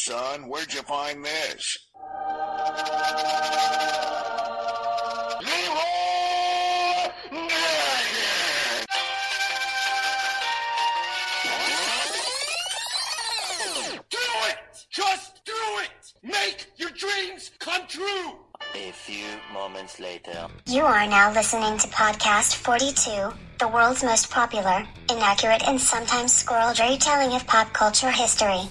son. Where'd you find this? Just do it! Make your dreams come true! A few moments later. You are now listening to Podcast 42, the world's most popular, inaccurate, and sometimes squirreled retelling of pop culture history.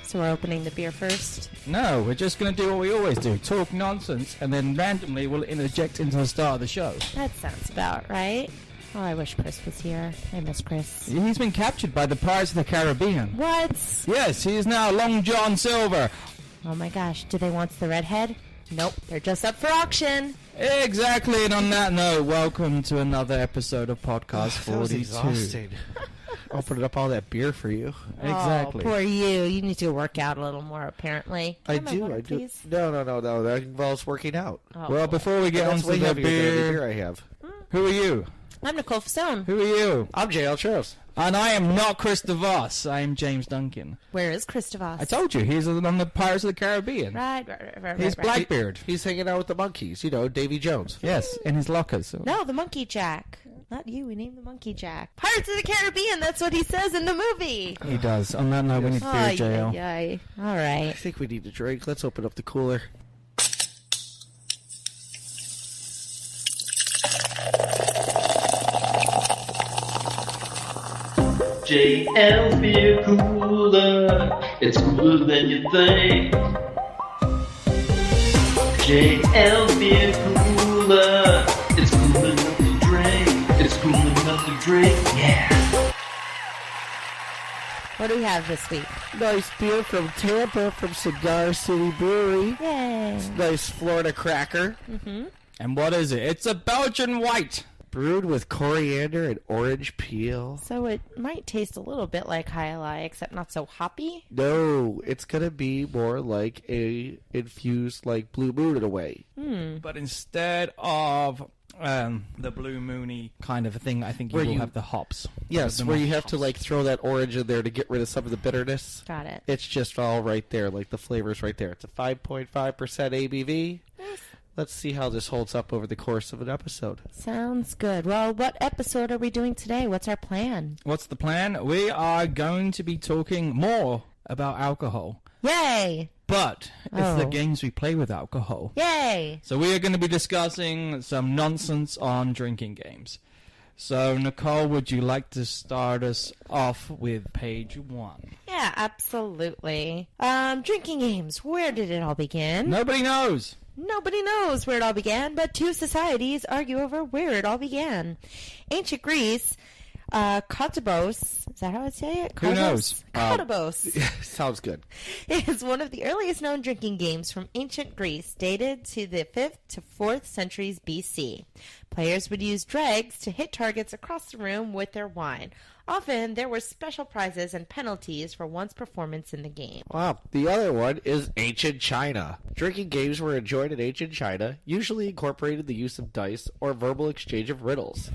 So we're opening the beer first? No, we're just going to do what we always do, talk nonsense, and then randomly we'll interject into the start of the show. That sounds about right. Oh, I wish Chris was here. I miss Chris. He's been captured by the Pirates of the Caribbean. What? Yes, he is now Long John Silver. Oh my gosh, do they want the redhead? Nope, they're just up for auction. Exactly, and on that note, welcome to another episode of Podcast 42. That was exhausting. Opening up all that beer for you. Exactly. Oh, poor you. You need to work out a little more, apparently. I Have my do. water, please? No. That involves working out. Oh, Well, before we get That's onto way the heavier than any beer, beer I have. who are you? I'm Nicole Fasone. Who are you? I'm JL Churros. And I am not Chris DeVos. I am James Duncan. Where is Chris DeVos? I told you, he's on the Pirates of the Caribbean. Right. He's Blackbeard. He's hanging out with the monkeys. You know, Davy Jones. Yes, in his lockers. No, the Monkey Jack. Not you. We named the Monkey Jack. Pirates of the Caribbean. That's what he says in the movie. He does. On that note, we need beer, JL. Yay. All I right. think we need a drink. Let's open up the cooler. JL Beer Cooler, it's cooler than you think. JL Beer Cooler, it's cool enough to drink. It's cool enough to drink, yeah. What do we have this week? Nice beer from Tampa from Cigar City Brewery. Yay. Nice Florida cracker. And what is it? It's a Belgian white. Brewed with coriander and orange peel. So it might taste a little bit like High Lie, except not so hoppy. No, it's going to be more like a infused like Blue Moon in a way. But instead of the Blue Moony kind of a thing, I think you Where will you- have the hops. Yes, The where you malt have to hops. like throw that orange in there to get rid of some of the bitterness. Got it. It's just all right there, like the flavor's right there. It's a 5.5% ABV. Nice. Let's see how this holds up over the course of an episode. Sounds good. Well, what episode are we doing today? What's our plan? What's the plan? We are going to be talking more about alcohol. Yay! But it's the Oh. games we play with alcohol. Yay! So we are going to be discussing some nonsense on drinking games. So, Nicole, would you like to start us off with page 1? Yeah, absolutely. Drinking games. Where did it all begin? Nobody knows. Nobody knows where it all began, but two societies argue over where it all began. Ancient Greece, Kottabos, is that how I say it? Who knows? Kottabos Sounds good. is one of the earliest known drinking games from ancient Greece, dated to the 5th to 4th centuries BC. Players would use dregs to hit targets across the room with their wine. Often, there were special prizes and penalties for one's performance in the game. Wow. The other one is ancient China. Drinking games were enjoyed in ancient China, usually incorporated the use of dice or verbal exchange of riddles.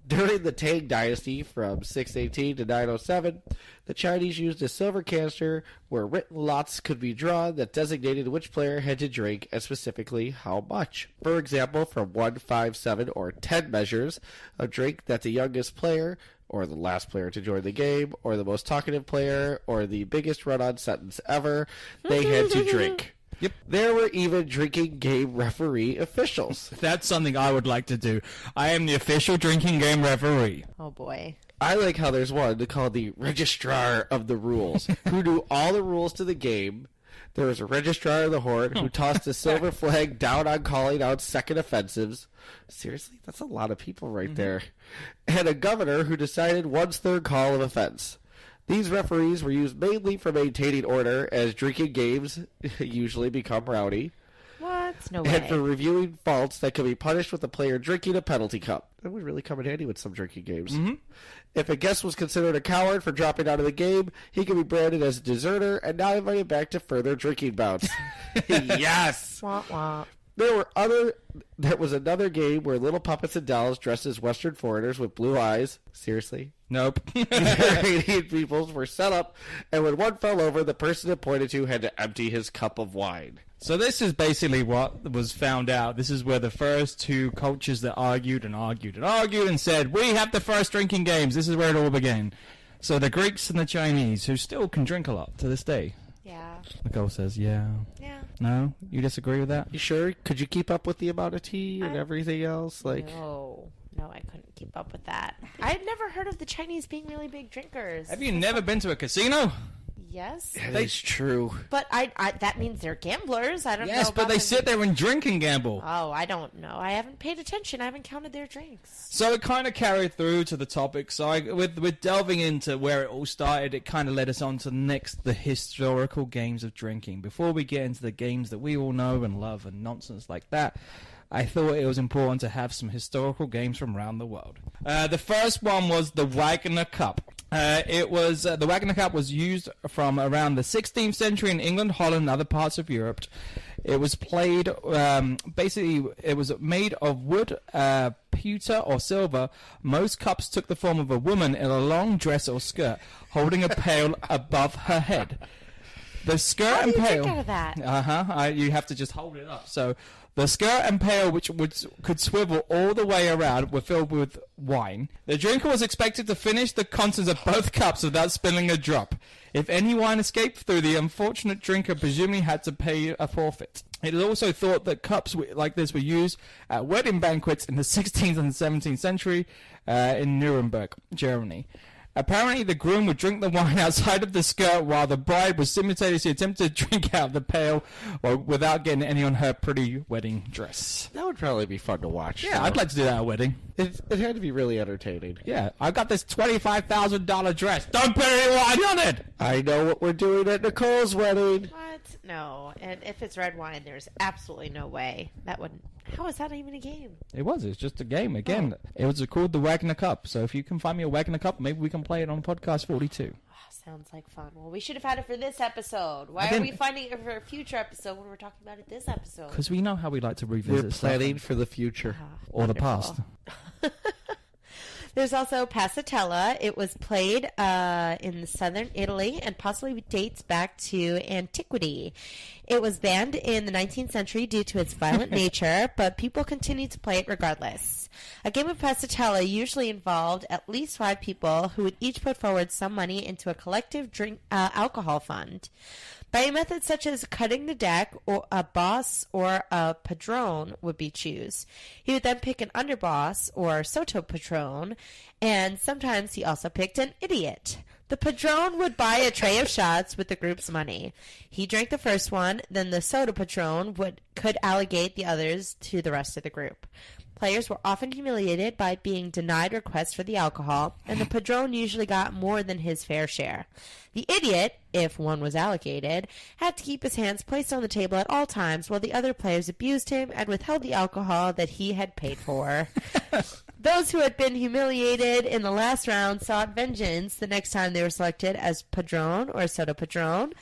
During the Tang Dynasty from 618 to 907, the Chinese used a silver canister where written lots could be drawn that designated which player had to drink and specifically how much. For example, from 1, 5, 7, or 10 measures, a drink that the youngest player, or the last player to join the game, or the most talkative player, or the biggest run-on sentence ever, they had to drink. Yep. There were even drinking game referee officials. That's something I would like to do. I am the official drinking game referee. Oh boy. I like how there's one called the Registrar of the Rules, who knew all the rules to the game. There was a Registrar of the Horde who tossed a silver flag down on calling out second offensives. Seriously? That's a lot of people right there. And a governor who decided one's third call of offense. These referees were used mainly for maintaining order, as drinking games usually become rowdy, What? No and way. for reviewing faults that could be punished with a player drinking a penalty cup. That would really come in handy with some drinking games. If a guest was considered a coward for dropping out of the game, he could be branded as a deserter and not invited back to further drinking bouts. Yes! Wah, wah. There was another game where little puppets and dolls dressed as Western foreigners with blue eyes. Seriously? Nope. Iranian peoples were set up, and when one fell over, the person it pointed to had to empty his cup of wine. So this is basically what was found out. This is where the first two cultures that argued and said, we have the first drinking games. This is where it all began. So the Greeks and the Chinese, who still can drink a lot to this day. Yeah. Nicole says, yeah. Yeah. No? You disagree with that? You sure? Could you keep up with the amount of tea and everything else? No, I couldn't keep up with that. I had never heard of the Chinese being really big drinkers. Have you never been to a casino? Yes. That's true. But I that means they're gamblers. I don't know. Yes, but they sit there and drink and gamble. Oh, I don't know. I haven't paid attention. I haven't counted their drinks. So it kind of carried through to the topic. So with delving into where it all started, it kind of led us on to the historical games of drinking. Before we get into the games that we all know and love and nonsense like that, I thought it was important to have some historical games from around the world. The first one was the Wagner Cup. The Wagner Cup was used from around the 16th century in England, Holland, and other parts of Europe. It was played, basically, it was made of wood, pewter, or silver. Most cups took the form of a woman in a long dress or skirt, holding a pail above her head. The skirt and pail. How do you drink out of that? You have to just hold it up. So the skirt and pail, which could swivel all the way around, were filled with wine. The drinker was expected to finish the contents of both cups without spilling a drop. If any wine escaped through, the unfortunate drinker presumably had to pay a forfeit. It is also thought that cups like this were used at wedding banquets in the 16th and 17th century in Nuremberg, Germany. Apparently, the groom would drink the wine outside of the skirt while the bride would simultaneously attempt to drink out of the pail without getting any on her pretty wedding dress. That would probably be fun to watch. Yeah, I'd like to do that at a wedding. It had to be really entertaining. Yeah, I've got this $25,000 dress. Don't put any wine on it! I know what we're doing at Nicole's wedding. What? No. And if it's red wine, there's absolutely no way. How is that even a game? It was just a game. Again, It was called the Wagner Cup. So if you can find me a Wagner Cup, maybe we can play it on podcast 42. Sounds like fun. Well, we should have had it for this episode. Why are we finding it for a future episode when we're talking about it this episode? Because we know how we like to revisit We're stuff. planning for the future. Or the past. There's also Passatella. It was played in southern Italy and possibly dates back to antiquity. It was banned in the 19th century due to its violent nature, but people continued to play it regardless. A game of Passatella usually involved at least 5 people who would each put forward some money into a collective alcohol fund. By a method such as cutting the deck, or a boss or a padrone would be choose. He would then pick an underboss or sotto patron, and sometimes he also picked an idiot. The padrone would buy a tray of shots with the group's money. He drank the first one, then the sotto patron could allocate the others to the rest of the group. Players were often humiliated by being denied requests for the alcohol, and the padrone usually got more than his fair share. The idiot, if one was allocated, had to keep his hands placed on the table at all times while the other players abused him and withheld the alcohol that he had paid for. Those who had been humiliated in the last round sought vengeance the next time they were selected as padrone or sotto patron.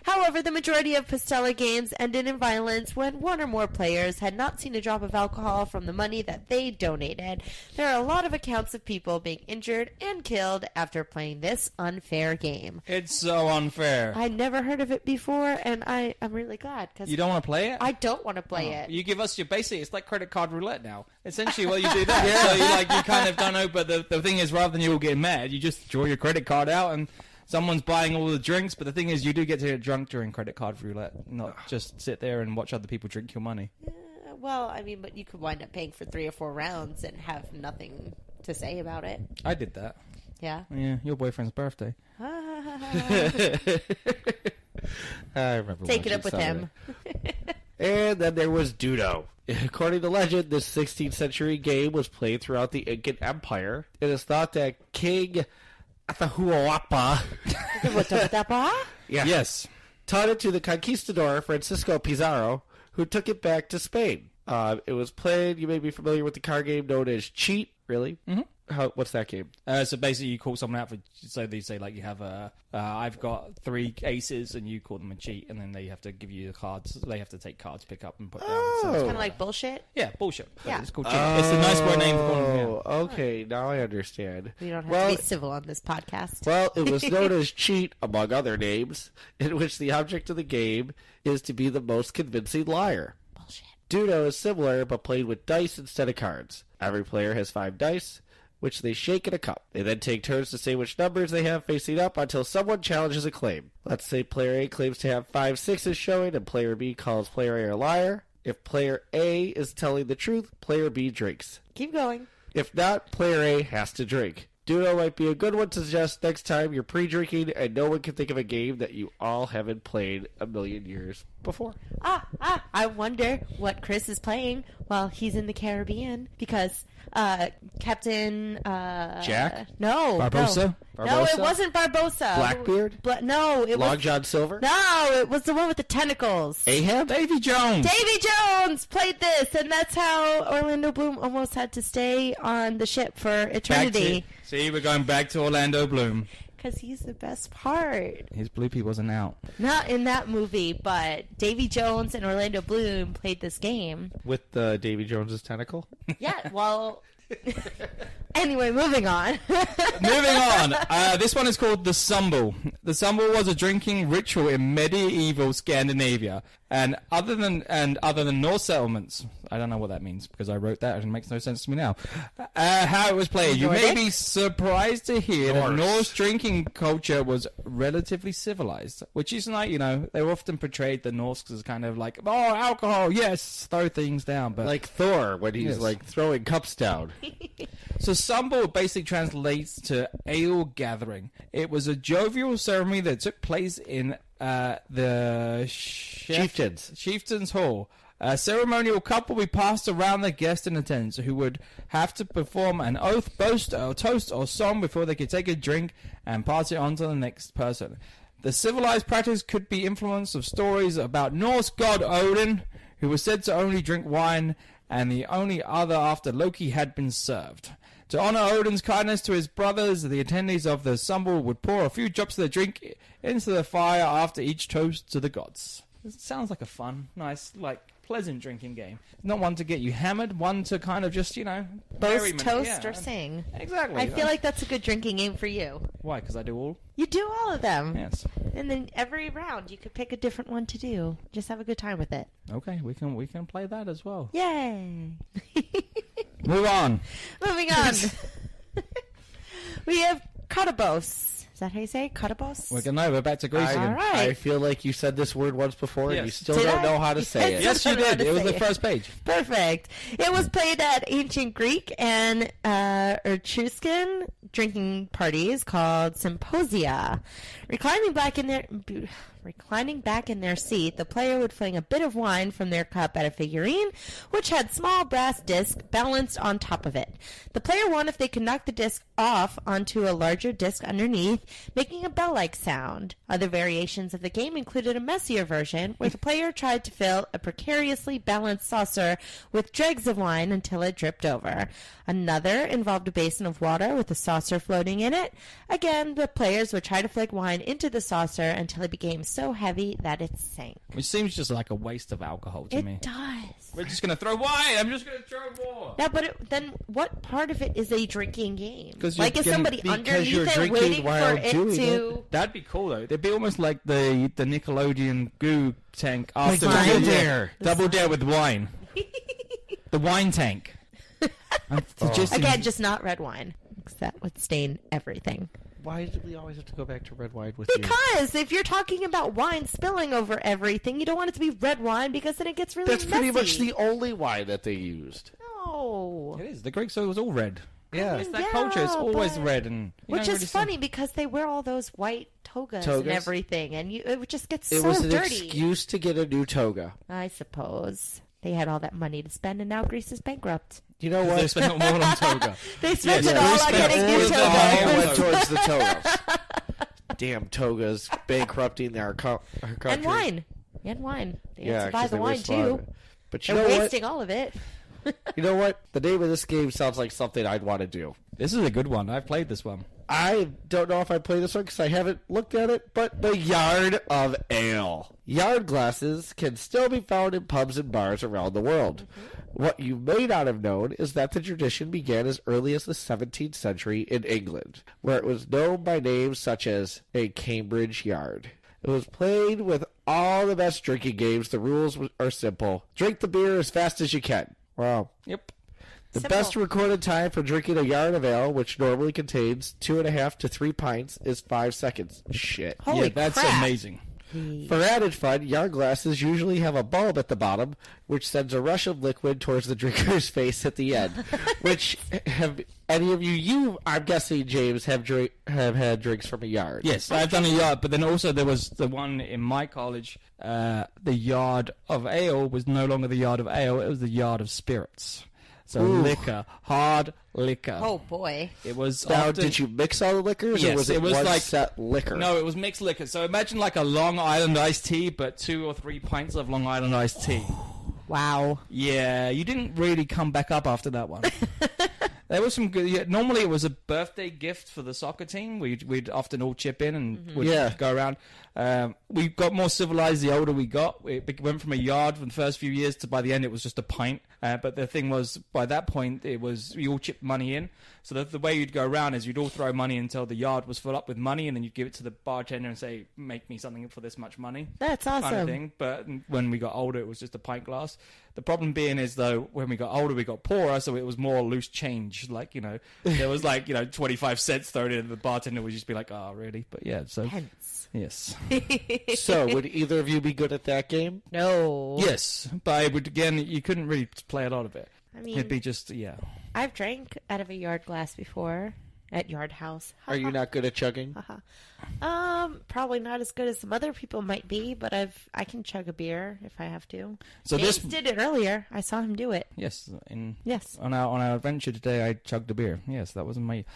However, the majority of Pastella games ended in violence when one or more players had not seen a drop of alcohol from the money that they donated. There are a lot of accounts of people being injured and killed after playing this unfair game. It's so unfair. I never heard of it before, and I'm really glad. Cause you don't want to play it? I don't want to play it. You give us your basic. It's like credit card roulette now. Essentially, well, you do that. So you kind of don't know, but the thing is, rather than you all getting mad, you just draw your credit card out and someone's buying all the drinks, but the thing is, you do get to get drunk during credit card roulette, not just sit there and watch other people drink your money. Well, I mean, but you could wind up paying for 3 or 4 rounds and have nothing to say about it. I did that. Yeah? Yeah, your boyfriend's birthday. I remember. Take it up with him. And then there was Dudo. According to legend, this 16th century game was played throughout the Incan Empire. It is thought that King Atahualpa Yes. taught it to the conquistador Francisco Pizarro, who took it back to Spain. It was played, you may be familiar with the card game known as Cheat, really? Mm-hmm. What's that game? So basically, you call someone out for. So they say like you have I've got 3 aces, and you call them a cheat, and then they have to give you the cards. They have to take cards, pick up, and put down. So Kind of like bullshit. yeah, bullshit. Yeah. It's called cheat. It's a nice word name for calling them. Oh, okay. Now I understand. We don't have to be civil on this podcast. Well, it was known as cheat, among other names, in which the object of the game is to be the most convincing liar. Bullshit. Duno is similar, but played with dice instead of cards. Every player has 5 dice, which they shake in a cup. They then take turns to say which numbers they have facing up until someone challenges a claim. Let's say player A claims to have 5 sixes showing, and player B calls player A a liar. If player A is telling the truth, player B drinks. Keep going. If not, player A has to drink. Duno might be a good one to suggest next time you're pre-drinking and no one can think of a game that you all haven't played a million years before. I wonder what Chris is playing while he's in the Caribbean, because Captain Jack? No. Barbosa? No, it wasn't Barbosa. Blackbeard? No, it Long was John Silver? No, it was the one with the tentacles. Ahab? Davy Jones. Davy Jones played this, and that's how Orlando Bloom almost had to stay on the ship for eternity. See, we're going back to Orlando Bloom. Because he's the best part. His Bloopy wasn't out. Not in that movie, but Davy Jones and Orlando Bloom played this game. With Davy Jones's tentacle? Yeah, well... Anyway, moving on. Moving on. This one is called the Sumble. The Sumble was a drinking ritual in medieval Scandinavia, and other than Norse settlements. I don't know what that means because I wrote that and it makes no sense to me now. How it was played. You may be surprised to hear that Norse drinking culture was relatively civilized, which is like, they were often portrayed the Norse as kind of like, oh, alcohol, yes, throw things down, but Like Thor when he's Yes. like throwing cups down. So Sumble basically translates to ale gathering. It was a jovial ceremony that took place in the Chieftain's Hall. A ceremonial cup will be passed around the guests in attendance, who would have to perform an oath, boast, or toast, or song before they could take a drink and pass it on to the next person. The civilized practice could be influenced of stories about Norse god Odin, who was said to only drink wine, and the only other after Loki had been served. To honor Odin's kindness to his brothers, the attendees of the Sumble would pour a few drops of the drink into the fire after each toast to the gods. It sounds like a fun, nice, pleasant drinking game. Not one to get you hammered, one to kind of just, Boast, toast, or sing. Exactly. I feel like that's a good drinking game for you. Why? Because I do all? You do all of them. Yes. And then every round you could pick a different one to do. Just have a good time with it. Okay, we can play that as well. Yay! Move on. Moving on. We have Katabos. Is that how you say it? Katabos? We're back to Greece again. All right. I feel like you said this word once before and Yes. you still Did don't I? know how to You say said it. Yes, you I don't know how did. to It was say the first page. Perfect. It was played at ancient Greek and Etruscan drinking parties called symposia. Reclining back in their seat, the player would fling a bit of wine from their cup at a figurine, which had small brass disc balanced on top of it. The player won if they could knock the disc off onto a larger disc underneath, making a bell-like sound. Other variations of the game included a messier version, where the player tried to fill a precariously balanced saucer with dregs of wine until it dripped over. Another involved a basin of water with a saucer floating in it. Again, the players would try to flick wine into the saucer until it became so heavy that it sank. Which seems just like a waste of alcohol to me. It does. We're just going to throw wine. I'm just going to throw more. Yeah, but then what part of it is a drinking game? 'Cause you're Like, is getting- somebody because underneath you're it drinking waiting while for it doing to... That'd be cool, though. They'd be almost like the Nickelodeon goo tank after Like Double Double Dare. Double Dare with wine. The wine tank. Again, just not red wine. 'Cause that would stain everything. Why do we always have to go back to red wine with you? Because if you're talking about wine spilling over everything, you don't want it to be red wine because then it gets really That's pretty much messy. the only wine that they used. No. It is. The Greek soda was all red. Yeah. It's that Yeah, culture. It's always but- red. And Which don't is really funny because they wear all those white togas and Togas? everything, and it just gets It so was an dirty. excuse to get a new toga. I suppose. They had all that money to spend, and now Greece is bankrupt. You know They what? spent more on toga. They spent Yes, it all we on spent getting all new of the togas. All money. went towards the togas. Damn togas bankrupting our country. And wine. And wine. They had to buy 'cause the they wine, waste a lot of too. it. But you They're know what? wasting all of it. You know what? The name of this game sounds like something I'd want to do. This is a good one. I've played this one. I don't know if I play this one because I haven't looked at it, but the Yard of Ale. Yard glasses can still be found in pubs and bars around the world. What you may not have known is that the tradition began as early as the 17th century in England, where it was known by names such as a Cambridge Yard. It was played with all the best drinking games. The rules are simple. Drink the beer as fast as you can. Wow. Yep. The Simple. best recorded time for drinking a yard of ale, which normally contains 2.5 to 3 pints, is 5 seconds. Shit. Holy That's crap. amazing. For added fun, yard glasses usually have a bulb at the bottom, which sends a rush of liquid towards the drinker's face at the end. Which have any of you, I'm guessing, James, have had drinks from a yard? Yes, I've done a yard, but then also there was the one in my college. The Yard of Ale was no longer the Yard of Ale; it was the Yard of Spirits. So liquor, hard liquor. Oh boy. It was. Now, often- did you mix all the liquors, Yes, or was it was one like set liquor? No, it was mixed liquor. So imagine like a Long Island iced tea, but 2 or 3 pints of Long Island iced tea. Wow. Yeah, you didn't really come back up after that one. There was some good. Yeah, normally, it was a birthday gift for the soccer team. We'd often all chip in and we'd go around. We got more civilized the older we got. It went from a yard for the first few years to by the end it was just a pint. But the thing was, by that point, it was we all chipped money in. So the way you'd go around is you'd all throw money until the yard was full up with money, and then you'd give it to the bartender and say, "Make me something for this much money." That's awesome. Kind of thing. But when we got older, it was just a pint glass. The problem being is, though, when we got older, we got poorer, so it was more loose change. Like, there was 25 cents thrown in, and the bartender would just be like, "Oh, really?" But yeah, so Pence. yes, So, would either of you be good at that game? No. yes. But I would again, you couldn't really play a lot of it. I mean, It'd be just I've drank out of a yard glass before at Yard House. Are you not good at chugging? Probably not as good as some other people might be, but I can chug a beer if I have to. So James this- did it earlier. I saw him do it. Yes, Yes. on our adventure today, I chugged a beer. Yes, that wasn't me.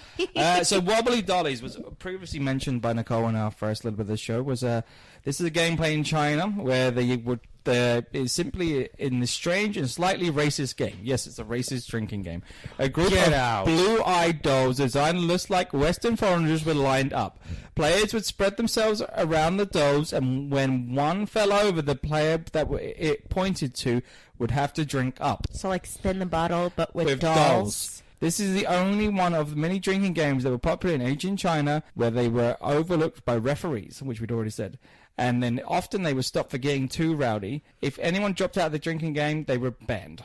So Wobbly Dollies was previously mentioned by Nicole in our first little bit of the show. This is a game played in China where they would. Is simply in this strange and slightly racist game. Yes, it's a racist drinking game. A group of blue-eyed dolls designed to look like Western foreigners were lined up. Players would spread themselves around the dolls, and when one fell over, the player that it pointed to would have to drink up. So like spin the bottle, but with dolls. This is the only one of many drinking games that were popular in ancient China where they were overlooked by referees, which we'd already said. And then often they were stopped for getting too rowdy. If anyone dropped out of the drinking game, they were banned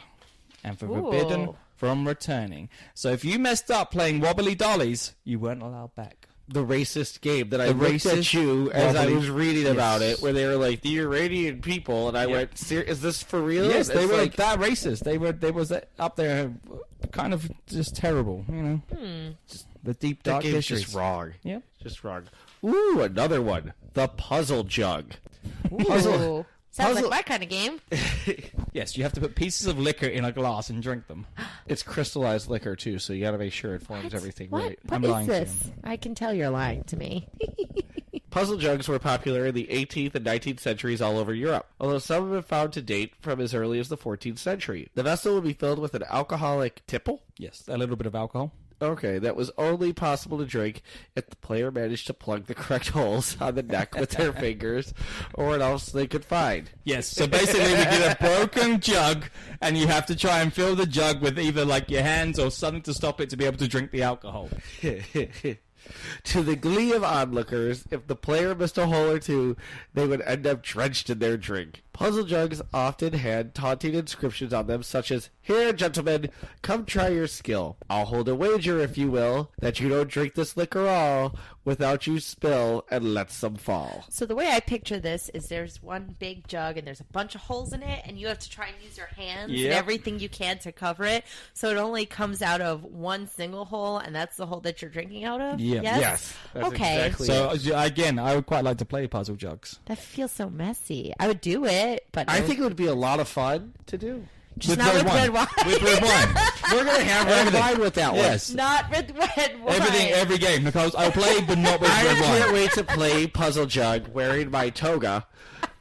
and forbidden Ooh. from returning. So if you messed up playing Wobbly Dollies, you weren't allowed back. The racist game that I The looked at racist you as I wobbly- was reading about Yes. it, where they were like the Iranian people, and I Yeah. went, "Is this for real?" Yes, they It's were like, that racist. They was up there, kind of just terrible. Just the deep that dark game's histories. just wrong. Yep. Just wrong. Ooh, another one. The Puzzle Jug. Ooh. Sounds puzzle- like my kind of game. Yes, you have to put pieces of liquor in a glass and drink them. It's crystallized liquor too, so you got to make sure it forms everything What? right. What I'm is lying to this? I can tell you're lying to me. Puzzle jugs were popular in the 18th and 19th centuries all over Europe, although some have been found to date from as early as the 14th century. The vessel would be filled with an alcoholic tipple. Yes, a little bit of alcohol. Okay, that was only possible to drink if the player managed to plug the correct holes on the neck with their fingers, or what else they could find. Yes, so basically we get a broken jug, and you have to try and fill the jug with either like your hands or something to stop it to be able to drink the alcohol. To the glee of onlookers, if the player missed a hole or two, they would end up drenched in their drink. Puzzle jugs often had taunting inscriptions on them, such as, "Here, gentlemen, come try your skill. I'll hold a wager, if you will, that you don't drink this liquor all without you spill and let some fall." So the way I picture this is there's one big jug and there's a bunch of holes in it, and you have to try and use your hands and Yep. everything you can to cover it. So it only comes out of one single hole, and that's the hole that you're drinking out of? Yeah. Yes? That's Okay. exactly So it. again, I would quite like to play puzzle jugs. That feels so messy. I would do it, but I think it would be a lot of fun to do. just not with red wine. With red wine. We're going to have red Everything. wine with that one. Yes. Not with red wine. Everything, every game. Because I'll play, but not with I red can't wine. wait to play Puzzle Jug wearing my toga,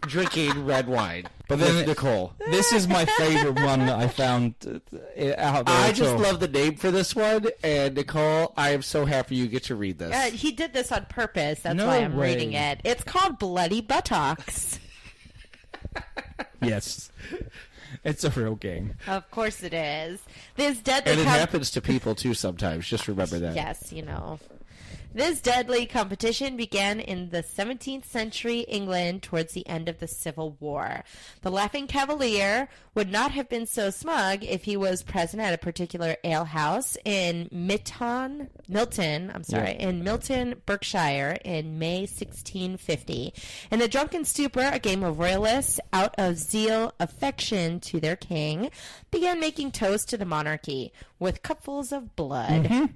drinking red wine. But with then Nicole. this is my favorite one that I found out there. I at just all. love the name for this one, and Nicole, I am so happy you get to read this. He did this on purpose. That's No why I'm way. reading it. It's called Bloody Buttocks. Yes. It's a real game. Of course it is. This deadly And it happens to people too sometimes. Just remember that. Yes, you know. This deadly competition began in the 17th century England towards the end of the Civil War. The Laughing Cavalier would not have been so smug if he was present at a particular alehouse in Milton, Berkshire in May 1650. In a drunken stupor, a game of royalists, out of zeal, affection to their king, began making toast to the monarchy with cupfuls of blood.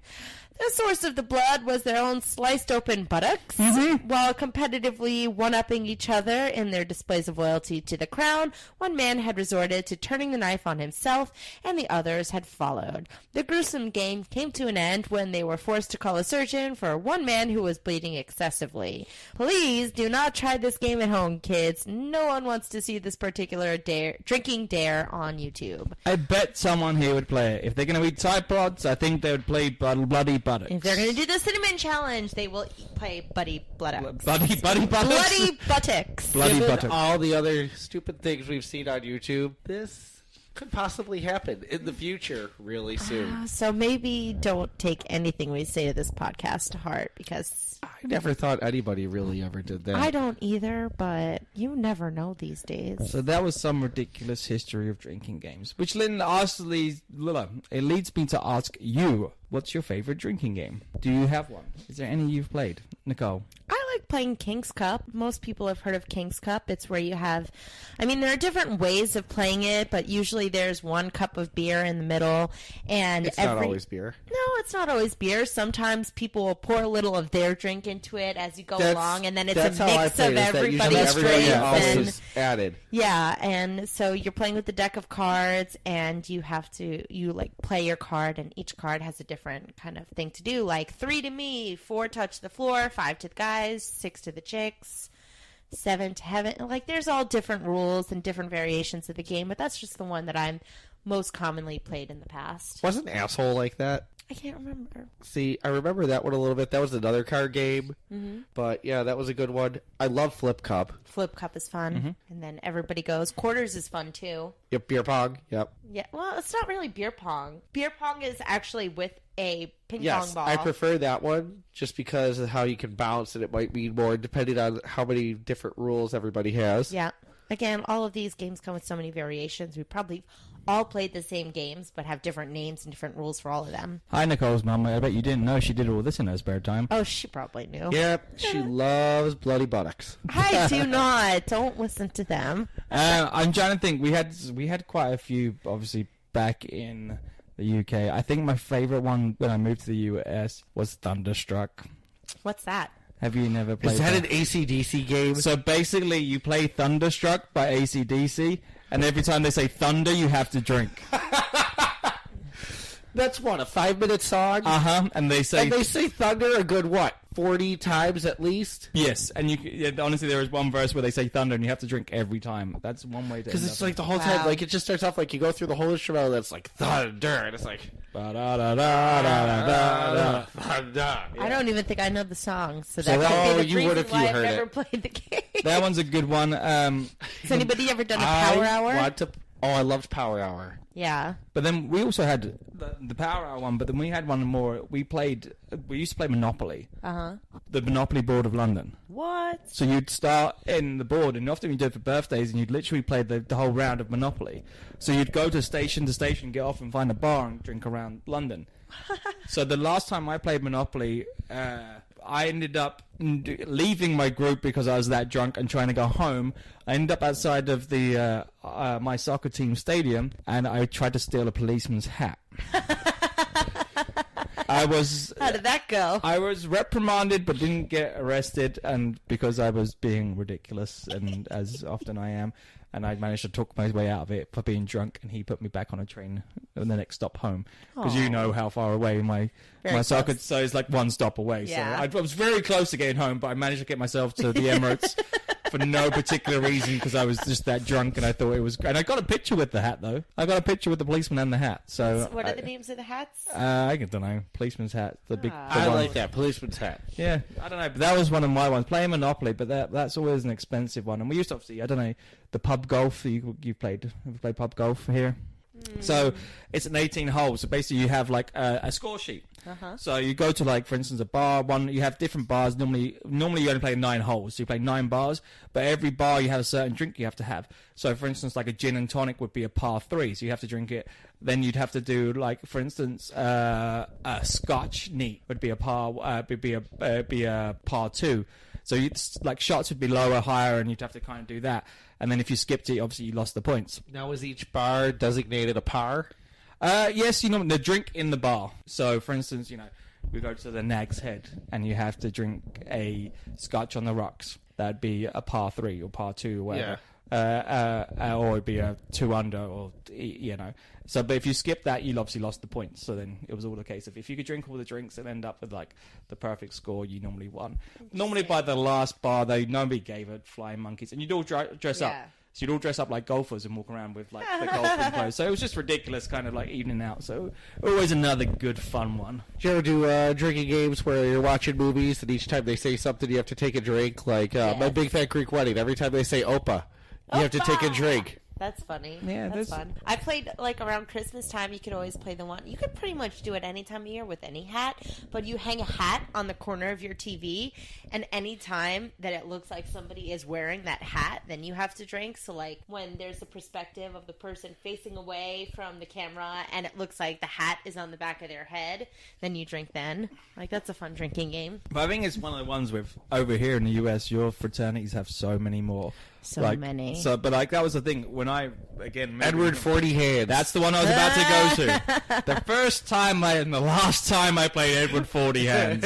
The source of the blood was their own sliced open buttocks. While competitively one-upping each other in their displays of loyalty to the crown, one man had resorted to turning the knife on himself, and the others had followed. The gruesome game came to an end when they were forced to call a surgeon for one man who was bleeding excessively. Please do not try this game at home, kids. No one wants to see this particular drinking dare on YouTube. I bet someone here would play it. If they're going to eat Tide Pods, I think they would play Bloody Buttocks. If they're going to do the cinnamon challenge, they will play Bloody Buttocks. Bloody Buttocks? Bloody Buttocks. Bloody Given Buttocks. all the other stupid things we've seen on YouTube, this could possibly happen in the future really soon. So maybe don't take anything we say to this podcast to heart, because I never thought anybody really ever did that. I don't either, but you never know these days. So that was some ridiculous history of drinking games, which it leads me to ask you, what's your favorite drinking game? Do you have one? Is there any you've played? Nicole? I like playing King's Cup. Most people have heard of King's Cup. It's where you have, there are different ways of playing it, but usually there's one cup of beer in the middle, and It's not always beer. No, it's not always beer. Sometimes people will pour a little of their drink into it as you go along, and then it's a That's how I mix play of it, is that usually everybody's everybody drinks. else And is added. yeah, and so you're playing with the deck of cards, and you play your card, and each card has a different kind of thing to do, like 3 to me, 4 touch the floor, 5 to the guys, 6 to the chicks, 7 to heaven. Like, there's all different rules and different variations of the game, but that's just the one that I'm most commonly played in the past. Wasn't Asshole like that? I can't remember. See, I remember that one a little bit. That was another card game. But yeah, that was a good one. I love Flip Cup. Flip Cup is fun, and then everybody goes. Quarters is fun, too. Yep, beer pong. Yep. Yeah, well, it's not really beer pong. Beer pong is actually with a ping pong Yes, ball. I prefer that one just because of how you can bounce, and it might mean more depending on how many different rules everybody has. Yeah. Again, all of these games come with so many variations. We probably all played the same games, but have different names and different rules for all of them. Hi, Nicole's mum. I bet you didn't know she did all this in her spare time. Oh, she probably knew. Yep, she loves Bloody Buttocks. I do not. Don't listen to them. I'm trying to think. We had quite a few, obviously, back in the UK. I think my favorite one when I moved to the US was Thunderstruck. What's that? Have you never played Is that an AC/DC game? So basically, you play Thunderstruck by AC/DC, and every time they say thunder, you have to drink. That's what, a 5-minute song? And they say... And they say thunder a good, 40 times at least? Yes, and honestly, there is one verse where they say thunder, and you have to drink every time. That's one way to... Because it's like the whole time, like, it just starts off like you go through the whole instrumental that's like thunder, and it's like... Thunder. I don't even think I know the song, so So that could be the you would reason if you why I've heard never it. played the game. That one's a good one. Has anybody ever done a Power Hour? I loved Power Hour. Yeah. But then we also had the Power Hour one, but then we had one more. We used to play Monopoly. The Monopoly board of London. What? So you'd start in the board, and often you do it for birthdays, and you'd literally play the whole round of Monopoly. So you'd go to station, get off and find a bar and drink around London. So the last time I played Monopoly, I ended up leaving my group because I was that drunk and trying to go home. I ended up outside of the my soccer team stadium, and I tried to steal a policeman's hat. How did that go? I was reprimanded but didn't get arrested, and because I was being ridiculous, and as often I am, and I managed to talk my way out of it for being drunk, and he put me back on a train on the next stop home, because you know how far away my soccer, close. so it's like one stop away. Yeah. So I was very close to getting home, but I managed to get myself to the Emirates for no particular reason because I was just that drunk and I thought it was great. And I got a picture with the hat though. I got a picture with the policeman and the hat. So what are the names of the hats? I don't know. Policeman's hat. The big. I like that policeman's hat. Yeah, I don't know, but that was one of my ones. Playing Monopoly, but that's always an expensive one. And we used to obviously, I don't know, the pub golf. You played? Have you played pub golf here? So it's an 18 hole. So basically, you have like a score sheet. So you go to like, for instance, a bar. You have different bars. Normally you only play 9 holes. So you play 9 bars, but every bar you have a certain drink you have to have. So for instance, like a gin and tonic would be a par 3. So you have to drink it. Then you'd have to do like, for instance, a Scotch neat would be a par. Be a par 2. So like shots would be lower, higher, and you'd have to kind of do that. And then if you skipped it, obviously you lost the points. Now, is each bar designated a par? Yes, the drink in the bar. So, for instance, we go to the Nag's Head, and you have to drink a Scotch on the rocks. That'd be a par 3 or par 2 or whatever. Yeah. Or it'd be a 2 under, or So, but if you skip that, you obviously lost the points. So then it was all a case of if you could drink all the drinks and end up with like the perfect score, you normally won. Normally by the last bar, nobody gave it flying monkeys, and you'd all dress up. So you'd all dress up like golfers and walk around with like the golfing clothes. So it was just ridiculous, kind of like evening out. So always another good fun one. Do you ever do drinking games where you're watching movies and each time they say something you have to take a drink? Like My Big Fat Greek Wedding, every time they say Opa, you have to take a drink. That's funny. Yeah, that's fun. I played like around Christmas time. You could always play the one. You could pretty much do it any time of year with any hat, but you hang a hat on the corner of your TV, and any time that it looks like somebody is wearing that hat, then you have to drink. So like when there's the perspective of the person facing away from the camera, and it looks like the hat is on the back of their head, then you drink then. Like that's a fun drinking game. But I think it's one of the ones with over here in the US, your fraternities have so many more. So many. So, but like that was the thing when I again Edward 40 Hands. That's the one I was about to go to. The first time and the last time I played Edward 40 Hands,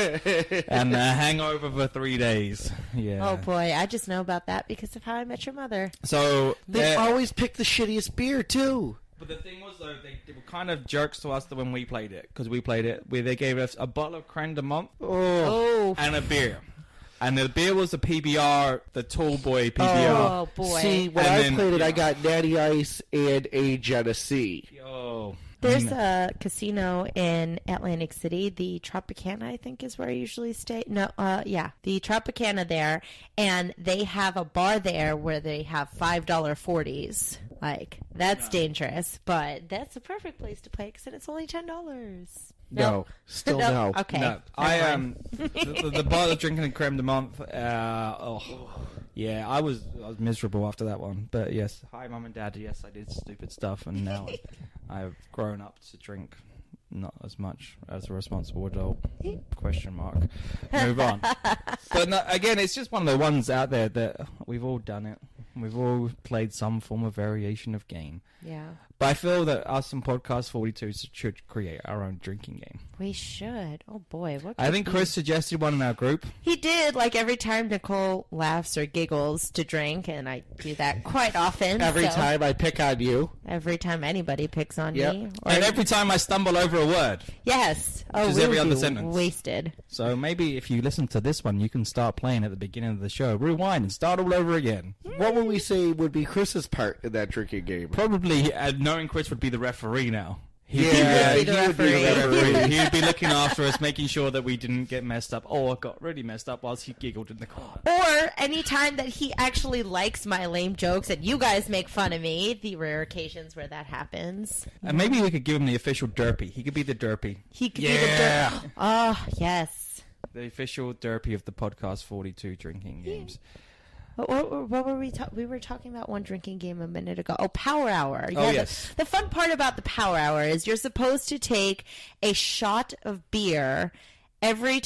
and the hangover for 3 days. Yeah. Oh boy, I just know about that because of How I Met Your Mother. So they always pick the shittiest beer too. But the thing was, though, they were kind of jerks to us when we played it, because we played it where they gave us a bottle of Crème de Menthe and a beer. And the beer was the PBR, the tall boy PBR. Oh, boy. See, when I played it, I got Natty Ice and a Genesee. Yo. There's a casino in Atlantic City, the Tropicana, I think is where I usually stay. No, the Tropicana there, and they have a bar there where they have $5 40s. Like, that's dangerous, but that's the perfect place to play because it's only $10. No, still no. Okay. No, the bottle of drinking creme de menthe. Yeah, I was miserable after that one. But yes, hi mum and dad. Yes, I did stupid stuff, and now I've grown up to drink not as much as a responsible adult. Question mark. Move on. But no, again, it's just one of the ones out there that we've all done it. We've all played some form of variation of game. Yeah. But I feel that us and Podcast 42 should create our own drinking game. We should. Oh, boy. I think Chris suggested one in our group. He did. Like, every time Nicole laughs or giggles to drink, and I do that quite often. Every time I pick on you. Every time anybody picks on me. And every time I stumble over a word. Yes. Oh, which is every other sentence. Wasted. So maybe if you listen to this one, you can start playing at the beginning of the show. Rewind and start all over again. What would we say would be Chris's part in that drinking game? Probably knowing Chris would be the referee now. He would be the referee. He'd be looking after us, making sure that we didn't get messed up or got really messed up whilst he giggled in the corner. Or any time that he actually likes my lame jokes and you guys make fun of me, the rare occasions where that happens. And maybe we could give him the official derpy. He could be the derpy. He could be the derpy. Oh, yes. The official derpy of the Podcast 42 drinking games. What were we talking? We were talking about one drinking game a minute ago. Oh, Power Hour. Yeah, oh, yes. The fun part about the Power Hour is you're supposed to take a shot of beer every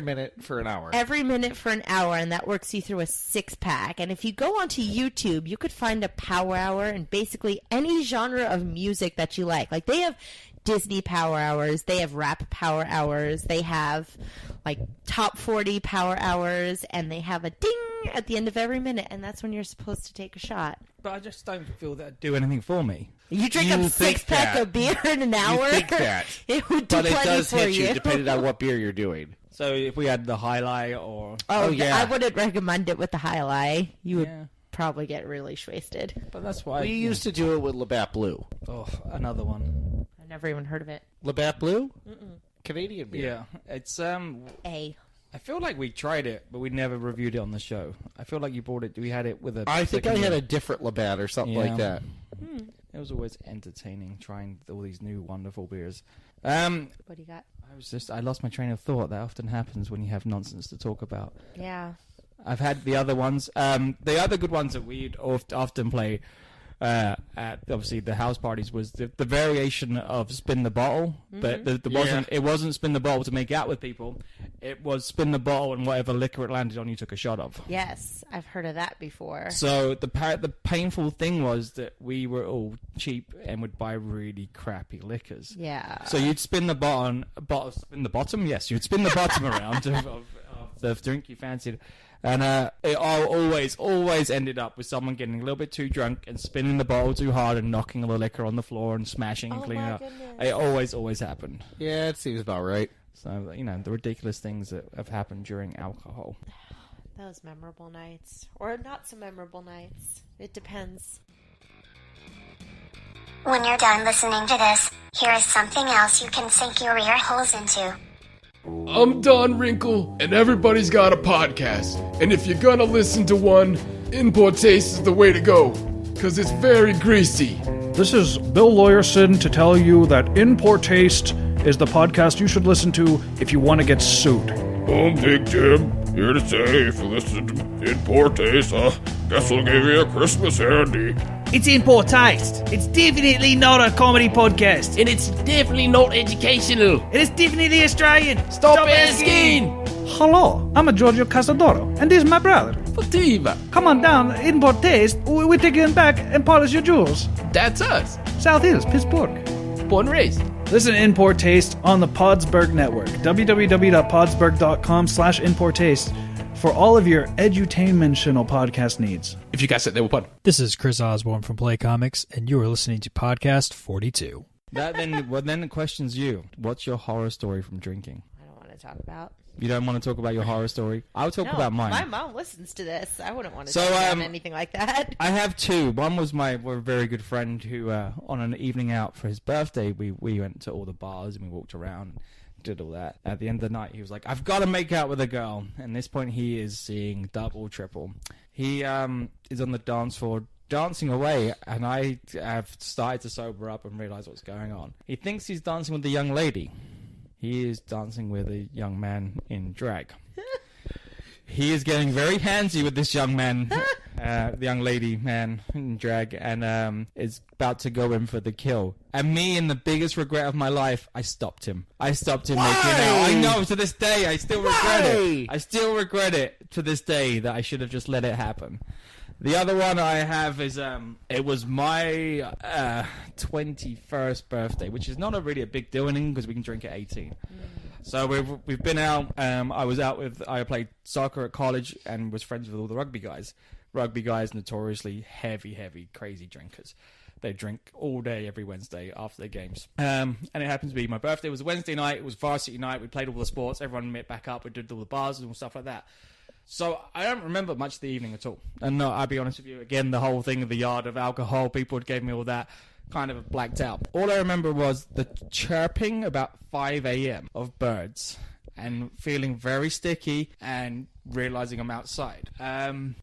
minute for an hour. Every minute for an hour, and that works you through a 6-pack. And if you go onto YouTube, you could find a Power Hour in basically any genre of music that you like. Like, they have Disney Power Hours, they have rap Power Hours, they have like top 40 Power Hours, and they have a ding at the end of every minute, and that's when you're supposed to take a shot. But I just don't feel that'd do anything for me. You drink a six-pack of beer in an hour? You think that. It would do But it plenty does for hit you. you depending on what beer you're doing. So if we had the highlight or... Oh, yeah. I wouldn't recommend it with the High Life. You would Yeah. probably get really wasted. But that's why... We used to do it with Labatt Blue. Oh, another one. I never even heard of it. Labatt Blue? Canadian beer. Yeah, it's... I feel like we tried it, but we never reviewed it on the show. I feel like you brought it... We had it with a... I think I second had year. a different Labatt or something Yeah. like that. It was always entertaining trying all these new wonderful beers. What do you got? I lost my train of thought. That often happens when you have nonsense to talk about. Yeah. I've had the other ones. The other good ones that we'd often play at obviously the house parties was the variation of spin the bottle, but it wasn't spin the bottle to make out with people. It was spin the bottle and whatever liquor it landed on, you took a shot of. Yes, I've heard of that before. So the painful thing was that we were all cheap and would buy really crappy liquors. Yeah. So you'd spin the bottom. Yes, you'd spin the bottom around of the drink you fancied. And it always ended up with someone getting a little bit too drunk and spinning the bottle too hard and knocking all the liquor on the floor and smashing and cleaning up. It always happened. Yeah, it seems about right. So, the ridiculous things that have happened during alcohol. Those memorable nights. Or not so memorable nights. It depends. When you're done listening to this, here is something else you can sink your ear holes into. I'm Don Wrinkle, and everybody's got a podcast. And if you're gonna listen to one, In Poor Taste is the way to go, because it's very greasy. This is Bill Lawyerson to tell you that In Poor Taste is the podcast you should listen to if you want to get sued. I'm Big Jim, here to say if you listen to In Poor Taste, guess we'll give you a Christmas handy. It's In Poor Taste. It's definitely not a comedy podcast. And it's definitely not educational. It is definitely Australian. Stop asking! Hello, I'm a Giorgio Casadoro, and this is my brother. Fativa. Come on down, In Poor Taste. We take you back and polish your jewels. That's us. South Hills, Pittsburgh. Born and raised. Listen to In Poor Taste on the Podsberg Network. www.podsberg.com/InPoorTaste for all of your edutainment podcast needs. If you guys said they were fun. This is Chris Osborne from Play Comics, and you are listening to Podcast 42. Then it questions you. What's your horror story from drinking? I don't want to talk about. You don't want to talk about your horror story? I'll talk about mine. My mom listens to this. I wouldn't want to talk about anything like that. I have two. One was my very good friend who, on an evening out for his birthday, we went to all the bars and we walked around, did all that. At the end of the night, he was like, I've got to make out with a girl. And at this point, he is seeing double, triple. He is on the dance floor dancing away, and I have started to sober up and realize what's going on. He thinks he's dancing with a young lady. He is dancing with a young man in drag. He is getting very handsy with this young man, the young lady man in drag, and is about to go in for the kill. And me, in the biggest regret of my life, I stopped him. Making out. I know, to this day, I still regret it. I still regret it to this day that I should have just let it happen. The other one I have is, it was my 21st birthday, which is not really a big deal in England because we can drink at 18. So we've been out. I played soccer at college and was friends with all the rugby guys. Rugby guys notoriously heavy, crazy drinkers. They drink all day every Wednesday after their games. And it happens to be my birthday. It was a Wednesday night. It was varsity night. We played all the sports. Everyone met back up. We did all the bars and stuff like that. So I don't remember much of the evening at all. And no, I'll be honest with you, again, the whole thing of the yard of alcohol, people gave me all that, kind of blacked out. All I remember was the chirping about 5 a.m. of birds and feeling very sticky and realizing I'm outside. Then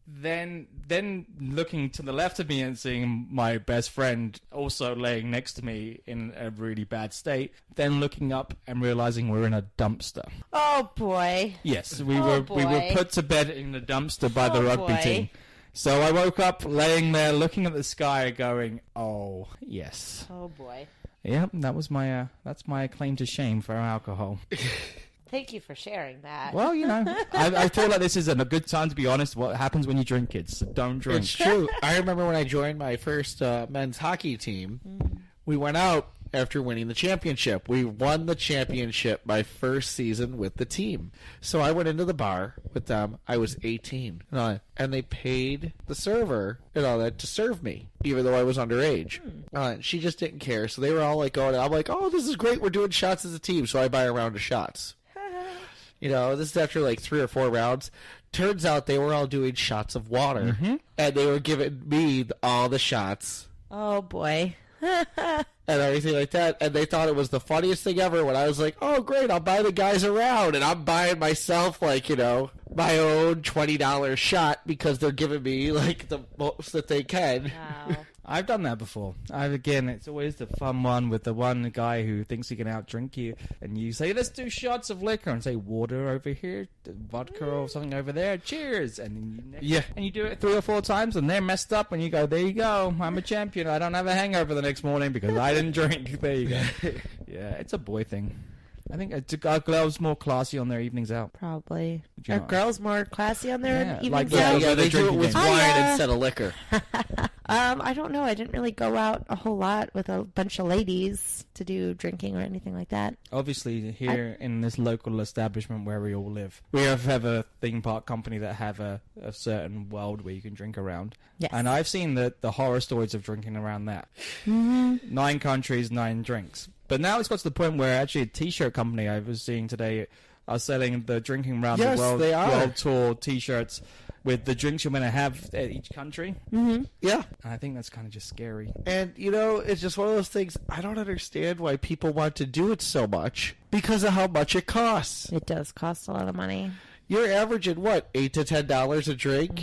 looking to the left of me and seeing my best friend also laying next to me in a really bad state. Then looking up and realizing we're in a dumpster. Oh boy. Yes, we were put to bed in a dumpster by the rugby team. So I woke up laying there looking at the sky going, oh, yes. Oh boy. Yeah, that was my that's my claim to shame for alcohol. Thank you for sharing that. Well, I feel like this is a good time to be honest. What happens when you drink, kids? So don't drink. It's true. I remember when I joined my first men's hockey team, we went out after winning the championship. We won the championship my first season with the team. So I went into the bar with them. I was 18. And they paid the server and all that to serve me, even though I was underage. She just didn't care. So they were all like going, I'm like, oh, this is great. We're doing shots as a team. So I buy a round of shots. This is after like 3 or 4 rounds. Turns out they were all doing shots of water. And they were giving me all the shots. Oh, boy. And everything like that. And they thought it was the funniest thing ever when I was like, oh, great, I'll buy the guys around. And I'm buying myself, like, my own $20 shot because they're giving me, like, the most that they can. Wow. I've done that before. Again, it's always the fun one with the one guy who thinks he can outdrink you, and you say, let's do shots of liquor, and say, water over here, vodka or something over there, cheers, and you do it 3 or 4 times, and they're messed up, and you go, there you go, I'm a champion, I don't have a hangover the next morning because I didn't drink. There you go. Yeah, it's a boy thing. I think are girls more classy on their evenings out? Probably. Are girls more classy on their evenings out? out? Yeah, they do it with wine instead of liquor. I don't know. I didn't really go out a whole lot with a bunch of ladies to do drinking or anything like that. Obviously, here in this local establishment where we all live, we have a theme park company that have a certain world where you can drink around. Yes. And I've seen the horror stories of drinking around that. 9 countries, 9 drinks. But now it's got to the point where actually a T-shirt company I was seeing today are selling the drinking around the world tour T-shirts with the drinks you're going to have at each country. Yeah. And I think that's kind of just scary. And, it's just one of those things, I don't understand why people want to do it so much because of how much it costs. It does cost a lot of money. You're averaging, what, $8 to $10 a drink?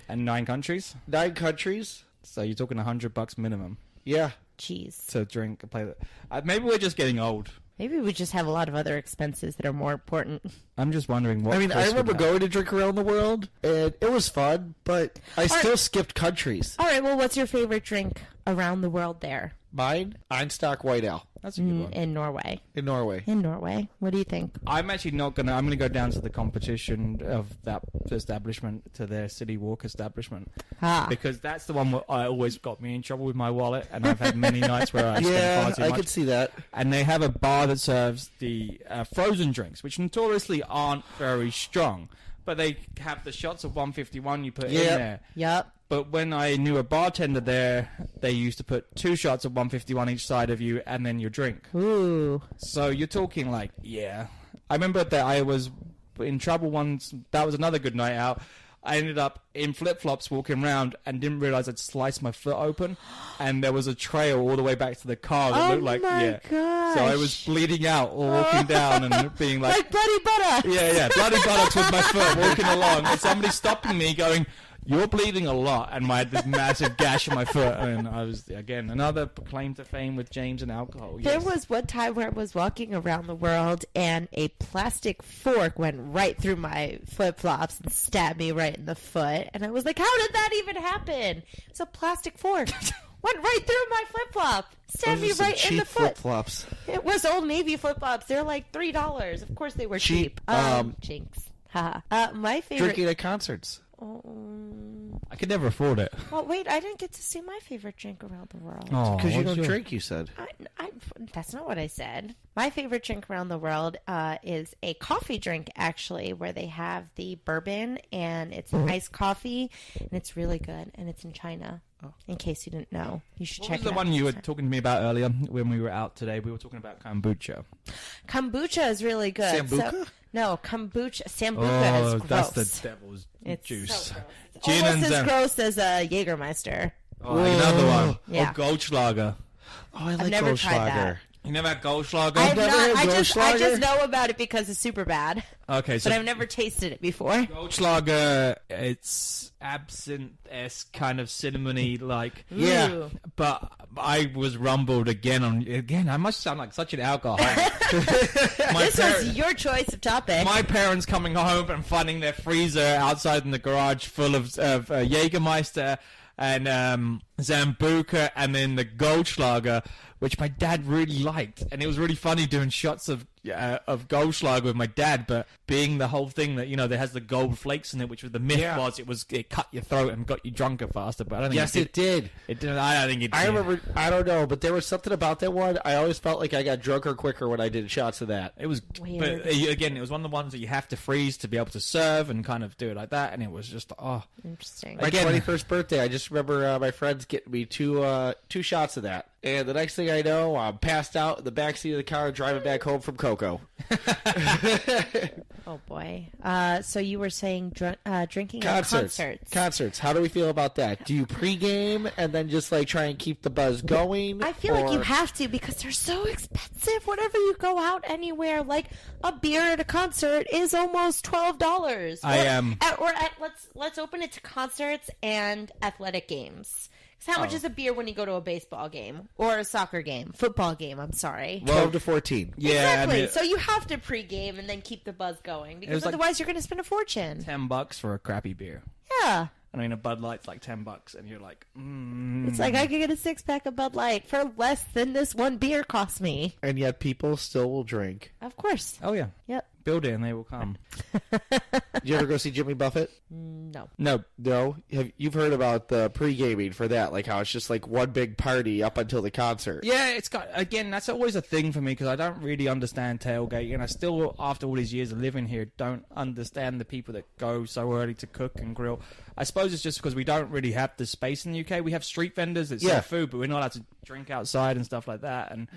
And 9 countries? 9 countries. So you're talking $100 minimum. Yeah. Jeez. To drink and play that. Maybe we're just getting old. Maybe we just have a lot of other expenses that are more important. I'm just wondering what. I remember going to drink around the world, and it was fun, but I still skipped countries. All right, well, what's your favorite drink around the world there? Mine? Einstock White Ale. That's a good one. In Norway. In Norway. In Norway. What do you think? I'm actually not going to... I'm going to go down to the competition of that establishment, to their City Walk establishment. Because that's the one where I always got me in trouble with my wallet, and I've had many nights where I spent far too much. I could see that. And they have a bar that serves the frozen drinks, which notoriously aren't very strong. But they have the shots of 151 you put in there. Yep. But when I knew a bartender there, they used to put 2 shots of 151 each side of you and then your drink. Ooh. So you're talking like, I remember that I was in trouble once. That was another good night out. I ended up in flip-flops walking around and didn't realize I'd sliced my foot open. And there was a trail all the way back to the car that looked like, gosh. So I was bleeding out walking down and being like bloody buttocks. Yeah, bloody buttocks with my foot walking along. And somebody stopping me going, you're bleeding a lot, and I had this massive gash in my foot, and I was, again, another claim to fame with James and alcohol. There was one time where I was walking around the world, and a plastic fork went right through my flip-flops and stabbed me right in the foot, and I was like, how did that even happen? It's a plastic fork. Went right through my flip-flop. Stabbed me right in the foot. Flip-flops. It was Old Navy flip-flops. They're like $3. Of course they were cheap. Jinx. My favorite... Drinking at concerts. I could never afford it. Well, wait, I didn't get to see my favorite drink around the world. Because you don't drink, you said. That's not what I said. My favorite drink around the world is a coffee drink, actually, where they have the bourbon, and it's iced coffee, and it's really good, and it's in China. In case you didn't know, you should check it out. What was the one you were talking to me about earlier when we were out today? We were talking about kombucha. Kombucha is really good. Sambuca? No, kombucha. Sambuca is gross. That's the devil's juice. So gross. Almost as gross as a Jägermeister. Another one. Yeah. Or Goldschlager. I like I've never Goldschlager. tried that. You never had Goldschlager? I just know about it because it's super bad. Okay, so but I've never tasted it before. Goldschlager, it's absinthe-esque, kind of cinnamony, like. Yeah. But I was rumbled again. I must sound like such an alcoholic. This was your choice of topic. My parents coming home and finding their freezer outside in the garage full of Jägermeister and Sambuca, and then the Goldschlager, which my dad really liked, and it was really funny doing shots of Goldschlager with my dad, but being the whole thing that, that has the gold flakes in it, which was the myth it cut your throat and got you drunker faster, but I don't think it did. It didn't. I don't think it did. I remember, I don't know, but there was something about that one. I always felt like I got drunker quicker when I did shots of that. It was weird. But again, it was one of the ones that you have to freeze to be able to serve and kind of do it like that, and it was just, interesting. My 21st birthday, I just remember my friends getting me two shots of that. And the next thing I know, I'm passed out in the backseat of the car driving back home from Cocoa. Oh, boy. So you were saying drinking at concerts. Concerts. How do we feel about that? Do you pregame and then just try and keep the buzz going? I feel like you have to because they're so expensive. Whenever you go out anywhere, like a beer at a concert is almost $12. Let's open it to concerts and athletic games. How much is a beer when you go to a baseball game or a soccer game, football game? I'm sorry, 12 to 14. Yeah, exactly. So you have to pregame and then keep the buzz going because otherwise you're going to spend a fortune. $10 for a crappy beer. Yeah. I mean, a Bud Light's like $10, and you're like, It's like I could get a 6-pack of Bud Light for less than this one beer cost me. And yet people still will drink. Of course. Oh yeah. Yep. Build it and they will come. Did you ever go see Jimmy Buffett? No. No? You've heard about the pre-gaming for that, like how it's just like one big party up until the concert. Yeah, it's got, again, that's always a thing for me because I don't really understand tailgating, and I still, after all these years of living here, don't understand the people that go so early to cook and grill. I suppose it's just because we don't really have the space in the UK. We have street vendors that sell food, but we're not allowed to drink outside and stuff like that, and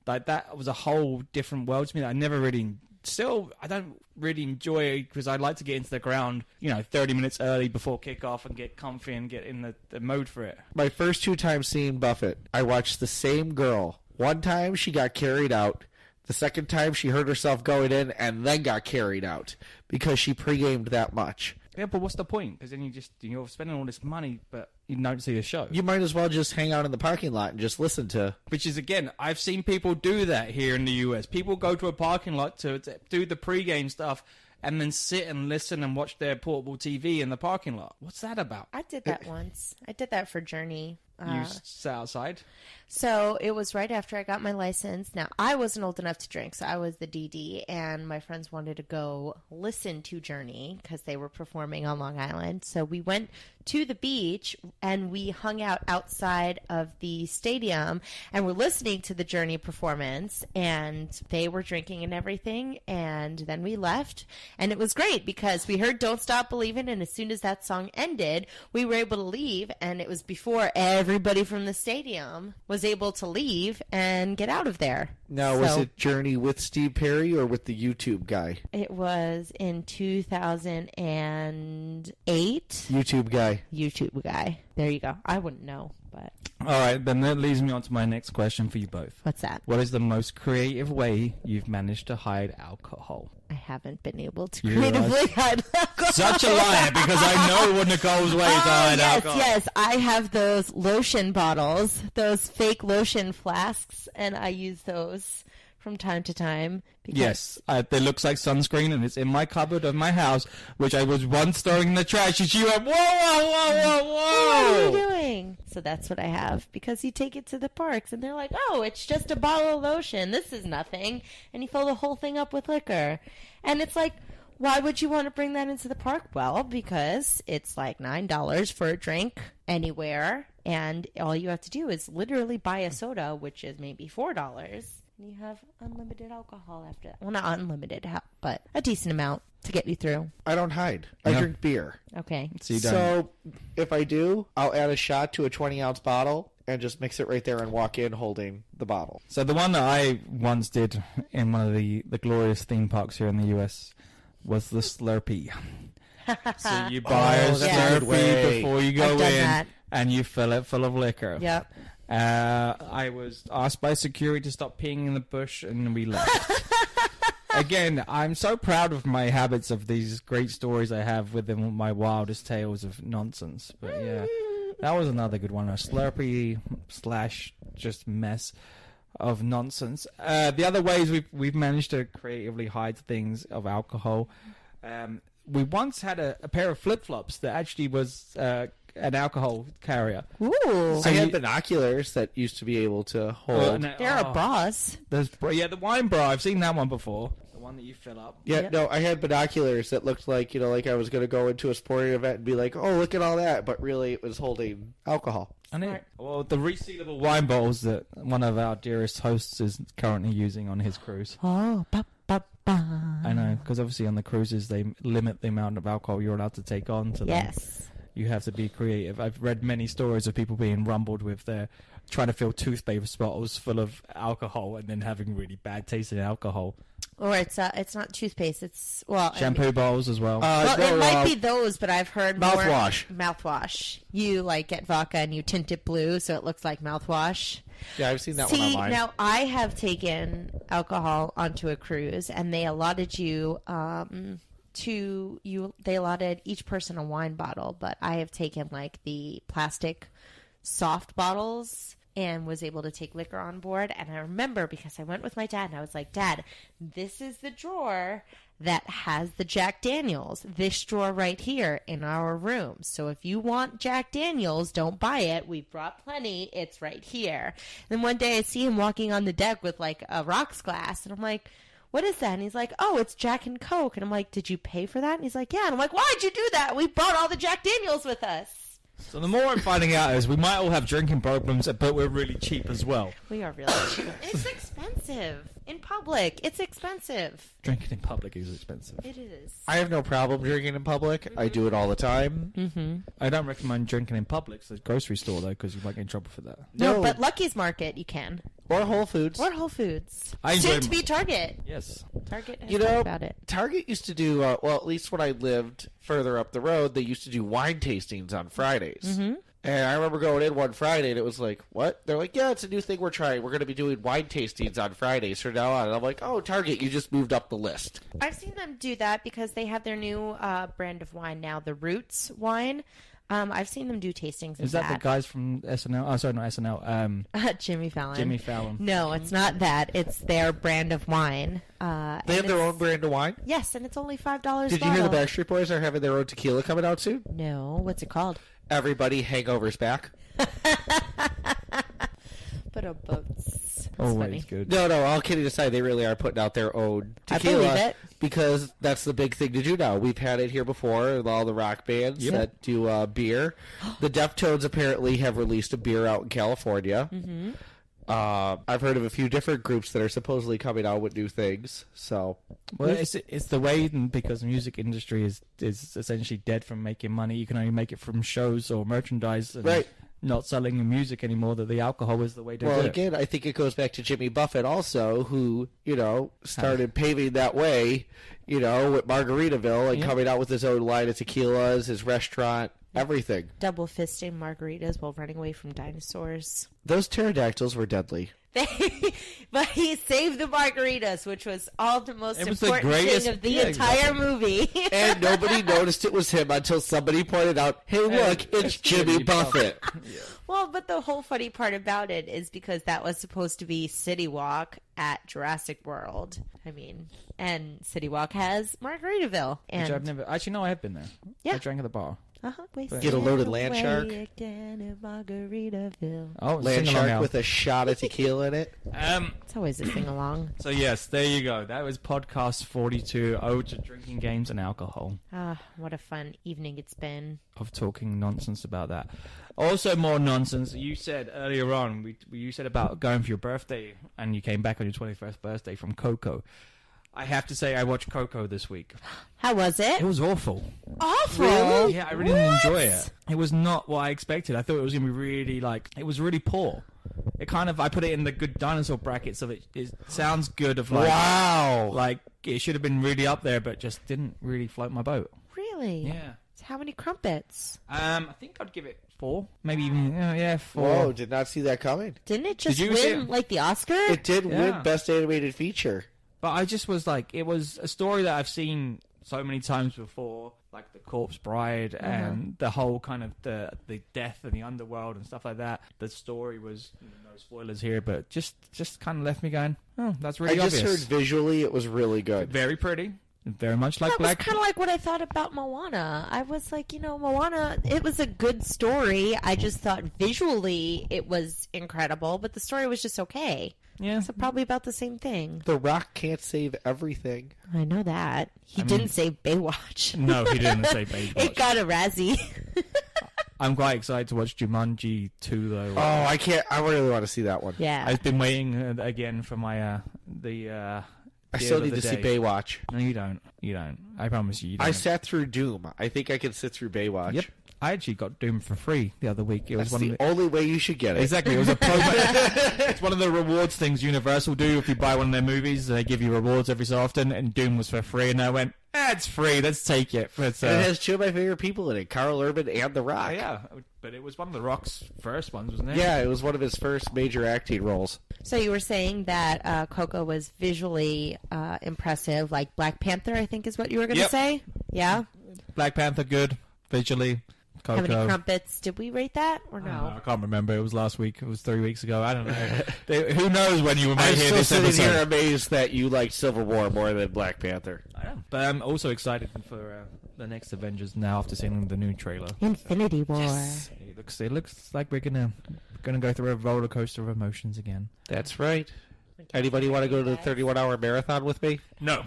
like that was a whole different world to me that I never really... Still, I don't really enjoy it because I'd like to get into the ground, 30 minutes early before kickoff and get comfy and get in the mode for it. My first 2 times seeing Buffett, I watched the same girl. One time she got carried out. The second time she hurt herself going in and then got carried out because she pre-gamed that much. Yeah, but what's the point? Because then you're spending all this money, but you don't see a show. You might as well just hang out in the parking lot and just listen to... Which is, again, I've seen people do that here in the US. People go to a parking lot to do the pre-game stuff and then sit and listen and watch their portable TV in the parking lot. What's that about? I did that once. I did that for Journey. You sat outside? So it was right after I got my license. Now, I wasn't old enough to drink, so I was the DD, and my friends wanted to go listen to Journey because they were performing on Long Island. So we went to the beach, and we hung out outside of the stadium, and we're listening to the Journey performance, and they were drinking and everything, and then we left, and it was great because we heard Don't Stop Believin', and as soon as that song ended, we were able to leave, and it was before everybody from the stadium was able to leave and get out of there. Now, was it Journey with Steve Perry or with the YouTube guy? It was in 2008. YouTube guy. YouTube guy. There you go. I wouldn't know, but... All right, then that leads me on to my next question for you both. What's that? What is the most creative way you've managed to hide alcohol? I haven't been able to creatively hide alcohol. Such a liar, because I know what Nicole's way to hide alcohol. Yes, I have those lotion bottles, those fake lotion flasks, and I use those from time to time. Yes, it looks like sunscreen, and it's in my cupboard of my house, which I was once throwing in the trash, and she went, whoa, whoa, whoa, whoa, whoa. What are you doing? So that's what I have, because you take it to the parks, and they're like, oh, it's just a bottle of lotion. This is nothing. And you fill the whole thing up with liquor. And it's like, why would you want to bring that into the park? Well, because it's like $9 for a drink anywhere, and all you have to do is literally buy a soda, which is maybe $4. And you have unlimited alcohol after that. Well, not unlimited, but a decent amount to get you through. I don't hide. I drink beer. Okay. So if I do, I'll add a shot to a 20-ounce bottle and just mix it right there and walk in holding the bottle. So the one that I once did in one of the glorious theme parks here in the US was the Slurpee. So you buy a Slurpee before you go in, and you fill it full of liquor. Yep. I was asked by security to stop peeing in the bush, and we left. Again, I'm so proud of my habits of these great stories I have within my wildest tales of nonsense. But yeah, that was another good one. A Slurpee / just mess of nonsense. The other ways we've managed to creatively hide things of alcohol. We once had a pair of flip-flops that actually was an alcohol carrier. Ooh. I had binoculars that used to be able to hold. There are bras. There's the wine bra. I've seen that one before. The one that you fill up. Yeah, no, I had binoculars that looked like, like I was going to go into a sporting event and be like, oh, look at all that. But really, it was holding alcohol. Well, the resealable wine bottles that one of our dearest hosts is currently using on his cruise. Oh, I know, because obviously on the cruises, they limit the amount of alcohol you're allowed to take on to them. Yes. You have to be creative. I've read many stories of people being rumbled with their trying to fill toothpaste bottles full of alcohol and then having really bad tasting alcohol. Or it's not toothpaste. It's shampoo bottles as well. It might be those, but I've heard mouthwash. Mouthwash. You get vodka and you tint it blue so it looks like mouthwash. Yeah, I've seen that one online. Now I have taken alcohol onto a cruise, and they allotted you. They allotted each person a wine bottle, but I have taken the plastic soft bottles and was able to take liquor on board. And I remember because I went with my dad and I was like, Dad, this is the drawer that has the Jack Daniels, this drawer right here in our room. So if you want Jack Daniels, don't buy it. We've brought plenty. It's right here. And one day I see him walking on the deck with a rocks glass, and I'm like, what is that? And he's like, oh, it's Jack and Coke. And I'm like, did you pay for that? And he's like, yeah. And I'm like, why'd you do that? We brought all the Jack Daniels with us. So the more I'm finding out is we might all have drinking problems, but we're really cheap as well. We are really cheap. It's expensive. In public, it's expensive. Drinking in public is expensive. It is. I have no problem drinking in public. Mm-hmm. I do it all the time. Mm-hmm. I don't recommend drinking in public, so the grocery store, though, because you might get in trouble for that. No, but Lucky's Market, you can. Or Whole Foods. Soon to be Target. Yes. Target has talked about it. Target used to do, at least when I lived further up the road, they used to do wine tastings on Fridays. Mm-hmm. And I remember going in one Friday, and it was like, what? They're like, yeah, it's a new thing we're trying. We're going to be doing wine tastings on Fridays from now on. And I'm like, oh, Target, you just moved up the list. I've seen them do that because they have their new brand of wine now, the Roots wine. I've seen them do tastings. Is that the guys from SNL? Oh, sorry, not SNL. Jimmy Fallon. Jimmy Fallon. No, it's not that. It's their brand of wine. They have their own brand of wine? Yes, and it's only $5 Did you hear the Backstreet Boys are having their own tequila coming out soon? No. What's it called? Everybody Hangover's Back. But a boats. Always good. No, all kidding aside, they really are putting out their own tequila. I believe it. Because that's the big thing to do now. We've had it here before with all the rock bands that do beer. The Deftones apparently have released a beer out in California. Mm-hmm. I've heard of a few different groups that are supposedly coming out with new things. So, well, it's the way, because the music industry is essentially dead from making money. You can only make it from shows or merchandise, and right? Not selling music anymore. That the alcohol is the way to do it. Well, again, I think it goes back to Jimmy Buffett also, who started paving that way, with Margaritaville and coming out with his own line of tequilas, his restaurant. Everything. Double fisting margaritas while running away from dinosaurs. Those pterodactyls were deadly. But he saved the margaritas, which was all the most important thing of the entire movie. And nobody noticed it was him until somebody pointed out, hey, look, it's Jimmy Buffett. Yeah. Well, but the whole funny part about it is because that was supposed to be City Walk at Jurassic World. And City Walk has Margaritaville. Which I've never... Actually, no, I have been there. Yeah. I drank at the bar. Get a loaded land shark. Oh, land shark with a shot of tequila in it. It's always a sing along. So yes, there you go. That was podcast 42, Ode to Drinking Games and Alcohol. What a fun evening it's been. Of talking nonsense about that. Also more nonsense. You said earlier on, you said about going for your birthday, and you came back on your 21st birthday from Coco. I have to say I watched Coco this week. How was it? It was awful. Awful? Really? Yeah, I really didn't enjoy it. It was not what I expected. I thought it was going to be really, it was really poor. It kind of, I put it in the good dinosaur bracket, so it sounds good of wow. It should have been really up there, but just didn't really float my boat. Really? Yeah. How many crumpets? I think I'd give it 4. Maybe even, 4. Whoa, did not see that coming. Didn't it just win, the Oscar? It did win Best Animated Feature. But I just was it was a story that I've seen so many times before, like The Corpse Bride and the whole kind of the death and the underworld and stuff like that. The story was, no spoilers here, but just kind of left me going, oh, that's really obvious. I just heard visually it was really good. Very pretty. Very much like that Black. was kind of like what I thought about Moana. I was like, Moana, it was a good story. I just thought visually it was incredible, but the story was just okay. Yeah. So probably about the same thing. The Rock can't save everything. I know that. He didn't save Baywatch. No, he didn't save Baywatch. It got a Razzie. I'm quite excited to watch Jumanji 2, though. Oh, I can't. I really want to see that one. Yeah. I've been waiting again for my I still need to see Baywatch. No, you don't. You don't. I promise you. I sat through Doom. I think I can sit through Baywatch. Yep. I actually got Doom for free the other week. It was That's one the of the only way you should get it. Exactly. It was a promo. It's one of the rewards things Universal do. If you buy one of their movies, they give you rewards every so often, and Doom was for free. And I went, it's free. Let's take it. But, and it has two of my favorite people in it, Carl Urban and The Rock. Yeah, but it was one of The Rock's first ones, wasn't it? Yeah, it was one of his first major acting roles. So you were saying that Coco was visually impressive, like Black Panther, I think is what you were going to say? Yeah? Black Panther, good. Visually. Coco. How many crumpets? Did we rate that or no? I can't remember. It was last week. It was 3 weeks ago. I don't know. Who knows when you might I'm hear still this sitting episode. here amazed that you liked Civil War more than Black Panther. I am. But I'm also excited for the next Avengers now after seeing the new trailer. Infinity War. Yes. It looks like we're gonna go through a roller coaster of emotions again. That's right. Anybody want to go to the 31-hour marathon with me? No.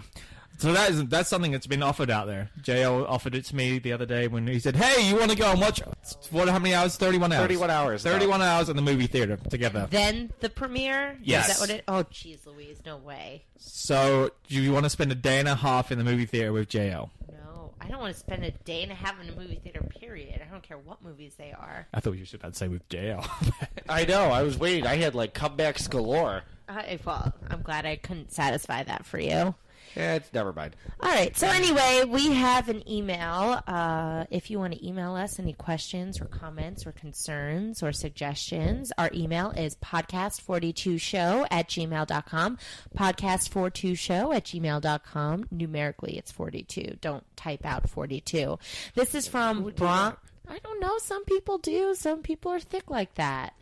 So that's something that's been offered out there. JL offered it to me the other day when he said, "Hey, you want to go and watch? How many hours? 31 hours. 31 hours. 31 hours in the movie theater together." Then the premiere? Yes. Is that what it? Oh, jeez, Louise, no way. So, do you want to spend a day and a half in the movie theater with JL? No, I don't want to spend a day and a half in a movie theater. Period. I don't care what movies they are. I thought you should say with JL. I know. I was waiting. I had like comebacks galore. Well, I'm glad I couldn't satisfy that for you. Yeah, it's never mind. All right. So anyway, we have an email. If you want to email us any questions or comments or concerns or suggestions, our email is podcast42show@gmail.com. Podcast42show@gmail.com. Numerically, it's 42. Don't type out 42. This is from Bron. I don't know. Some people do. Some people are thick like that.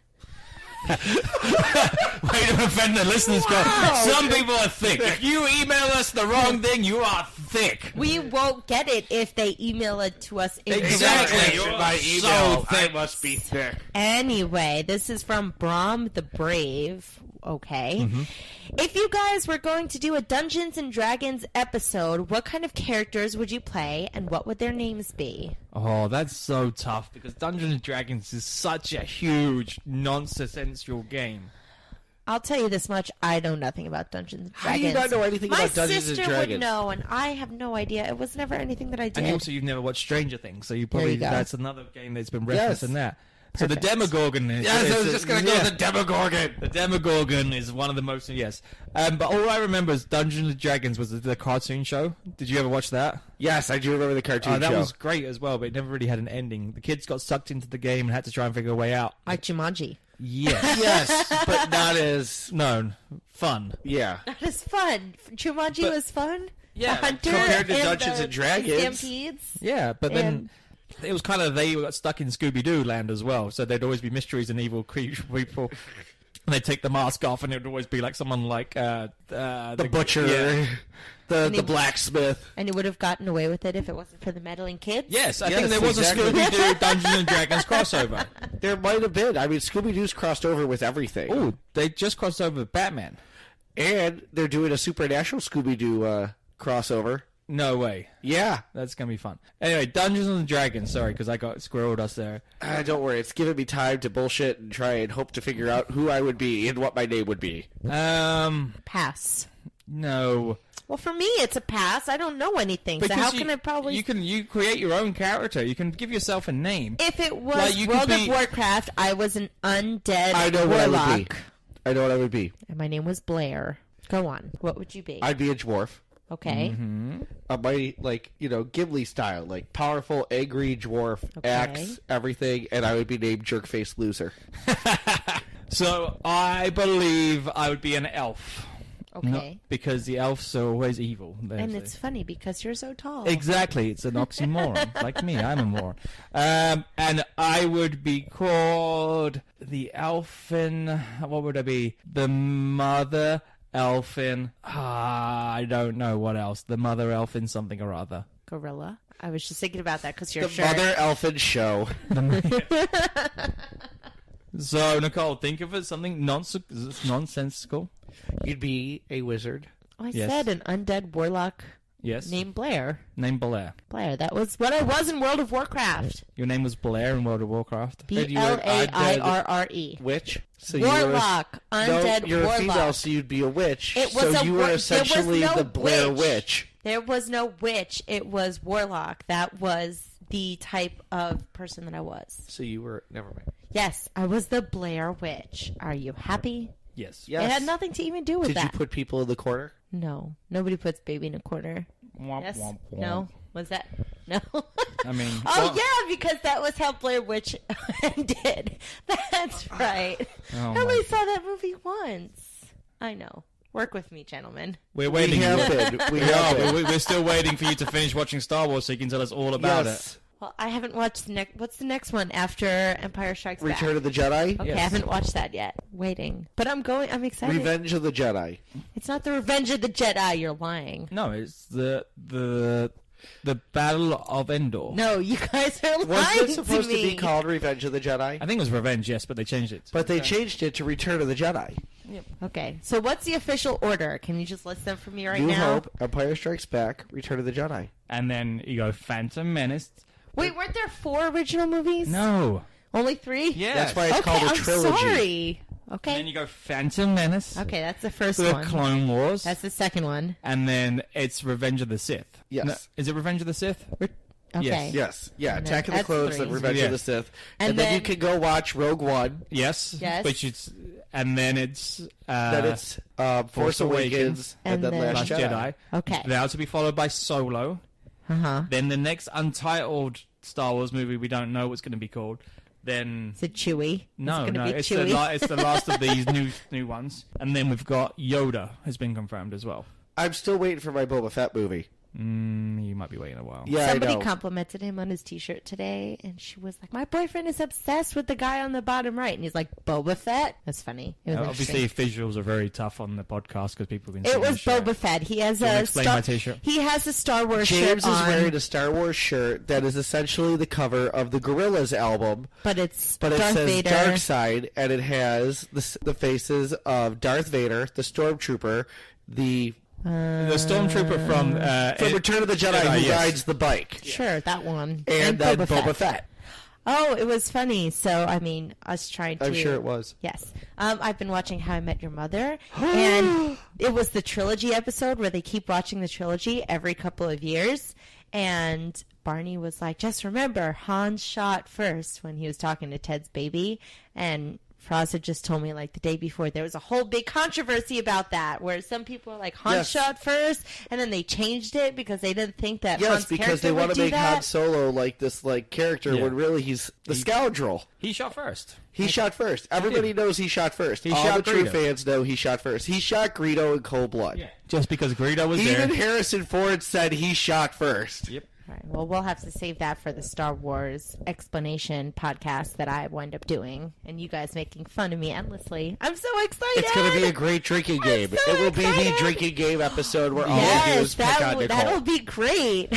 Way to offend the listeners. Wow. Some people are thick. If you email us the wrong thing, you are thick. We won't get it if they email it to us incorrectly. Exactly. My email. I must be thick. Anyway, this is from Brom the Brave. Okay. Mm-hmm. If you guys were going to do a Dungeons and Dragons episode, what kind of characters would you play and what would their names be? Oh, that's so tough because Dungeons and Dragons is such a huge, nonsensical game. I'll tell you this much, I know nothing about Dungeons and Dragons. How do you not know anything about Dungeons and My sister Dragons? would know, and I have no idea. It was never anything that I did. And also, you've never watched Stranger Things, so you There probably you go. that's another game that's been referenced in that. So the Perfect. Demogorgon is... Yes, I was just going to go with the Demogorgon. The Demogorgon is one of the most... Yes. But all I remember is Dungeons and Dragons was the cartoon show. Did you ever watch that? Yes, I do remember the cartoon show. That was great as well, but it never really had an ending. The kids got sucked into the game and had to try and figure a way out. Like Jumanji. Yes. Yes, but not as... No, fun. Yeah. That is fun. Jumanji was fun. Yeah, the Hunter compared to and Dungeons the and Dragons. Stampedes. Yeah, but then... It was kind of they got stuck in Scooby-Doo land as well, so there'd always be mysteries and evil people. And they'd take the mask off, and it would always be like someone like the butcher, yeah. the blacksmith. And he would have gotten away with it if it wasn't for the meddling kids? Yes, I think there was exactly. a Scooby-Doo Dungeons and Dragons crossover. There might have been. I mean, Scooby-Doo's crossed over with everything. Oh, they just crossed over with Batman. And they're doing a supernatural Scooby-Doo crossover. No way. Yeah. That's going to be fun. Anyway, Dungeons and Dragons. Sorry, because I got squirreled us there. Don't worry. It's giving me time to bullshit and try and hope to figure out who I would be and what my name would be. Pass. No. Well, for me, it's a pass. I don't know anything, so how can I probably... You create your own character. You can give yourself a name. If it was Like, World of Warcraft, I was an undead I know warlock. what I would be. I know what I would be. And my name was Blair. Go on. What would you be? I'd be a dwarf. Okay. Mm-hmm. A mighty, Ghibli style, like powerful, angry dwarf, axe, everything, and I would be named Jerkface Loser. So I believe I would be an elf. Okay. No, because the elves are always evil. And it's funny because you're so tall. Exactly. It's an oxymoron. Like me, I'm a moron. And I would be called the elfin... What would I be? The mother elfin. I don't know what else. The mother elfin something or other. Gorilla. I was just thinking about that because you're The Mother Elfin Show. So, Nicole, think of it something nonsensical. You'd be a wizard. Oh, I Yes. said an undead warlock Yes. named Blair. Name Blair. Blair. That was what I was in World of Warcraft. Your name was Blair in World of Warcraft. Blairre. Witch. So Warlock. Undead no, you're warlock. a female, so you'd be a witch. It was so a you wor- were there was essentially no the Blair witch. Witch. There was no witch. It was warlock. That was the type of person that I was. So you were... Never mind. Yes, I was the Blair Witch. Are you happy? Yes. It had nothing to even do with Did that. you put people in the corner? No. Nobody puts baby in a corner. Womp, Yes? womp, womp. No? Was that? No? I mean... Oh, yeah, because that was how Blair Witch ended. That's right. Oh, I only my- saw that movie once. I know. Work with me, gentlemen. We're waiting. We have been. We We have are. been. We're still waiting for you to finish watching Star Wars so you can tell us all about it. Well, I haven't watched the next... What's the next one after Empire Strikes Back? Return of the Jedi? Okay, I haven't watched that yet. Waiting. But I'm excited. Revenge of the Jedi. It's not the Revenge of the Jedi. You're lying. No, it's the Battle of Endor. No, you guys are lying Wasn't it supposed to me. be called Revenge of the Jedi? I think it was Revenge, yes, but they changed it. But they changed it to Return of the Jedi. Okay, so what's the official order? Can you just list them for me right New now? Hope, Empire Strikes Back, Return of the Jedi. And then you go Phantom Menace. Wait, weren't there 4 original movies? No. Only 3? Yes. That's why it's called a trilogy. I'm sorry. Okay. And then you go Phantom Menace. Okay, that's the first The one. Clone Wars. That's the second one. And then it's Revenge of the Sith. Yes. No, is it Revenge of the Sith? Okay. Yes. Yeah, And Attack of the that's Clones 3. and Revenge Yeah. of the Sith. And And then you then- can go watch Rogue One. Yes. Yes. Which it's, and then it's Then it's Force Awakens. And then then- Last Last Jedi. Jedi. Okay. Now to be followed by Solo. Uh-huh. Then the next untitled Star Wars movie we don't know what's going to be called. Then Is it Chewie? no, Is it gonna be it's Chewie? it's the last of these new ones. And then we've got Yoda has been confirmed as well. I'm still waiting for my Boba Fett movie. You might be waiting a while. Yeah, Somebody I know. complimented him on his T-shirt today, and she was like, "My boyfriend is obsessed with the guy on the bottom right," and he's like, "Boba Fett." That's funny. It was Obviously, interesting. visuals are very tough on the podcast because people can see It was the shirt. Boba Fett. He has Do you wanna a explain Star. my T-shirt? He has a Star Wars James shirt is on, wearing a Star Wars shirt that is essentially the cover of the Gorillaz album, but it's but it Darth says Vader. Dark Side, and it has the faces of Darth Vader, the Stormtrooper, the Stormtrooper from Return of the Jedi, who yes. rides the bike, Sure, that one. and then Boba Fett. Oh, it was funny. So, I mean, us trying to... I'm sure it was. Yes. I've been watching How I Met Your Mother, and it was the trilogy episode where they keep watching the trilogy every couple of years, and Barney was like, just remember, Han shot first when he was talking to Ted's baby, and Frost had just told me, like, the day before, there was a whole big controversy about that, where some people were like, Han Yes. shot first, and then they changed it because they didn't think that Yes, Han's because they character want would to do make that. Han Solo like this character Yeah. when really he's the scoundrel. He shot first. He shot first. Everybody knows he shot first. He All shot the true Greedo. fans know he shot first. He shot Greedo in cold blood. Just because Greedo was Even there. Harrison Ford said he shot first. Yep. All right, well, we'll have to save that for the Star Wars explanation podcast that I wind up doing, and you guys making fun of me endlessly. I'm so excited! It's going to be a great drinking game. so It will be the excited. drinking game episode where all we do is pick on Nicole. that'll be great.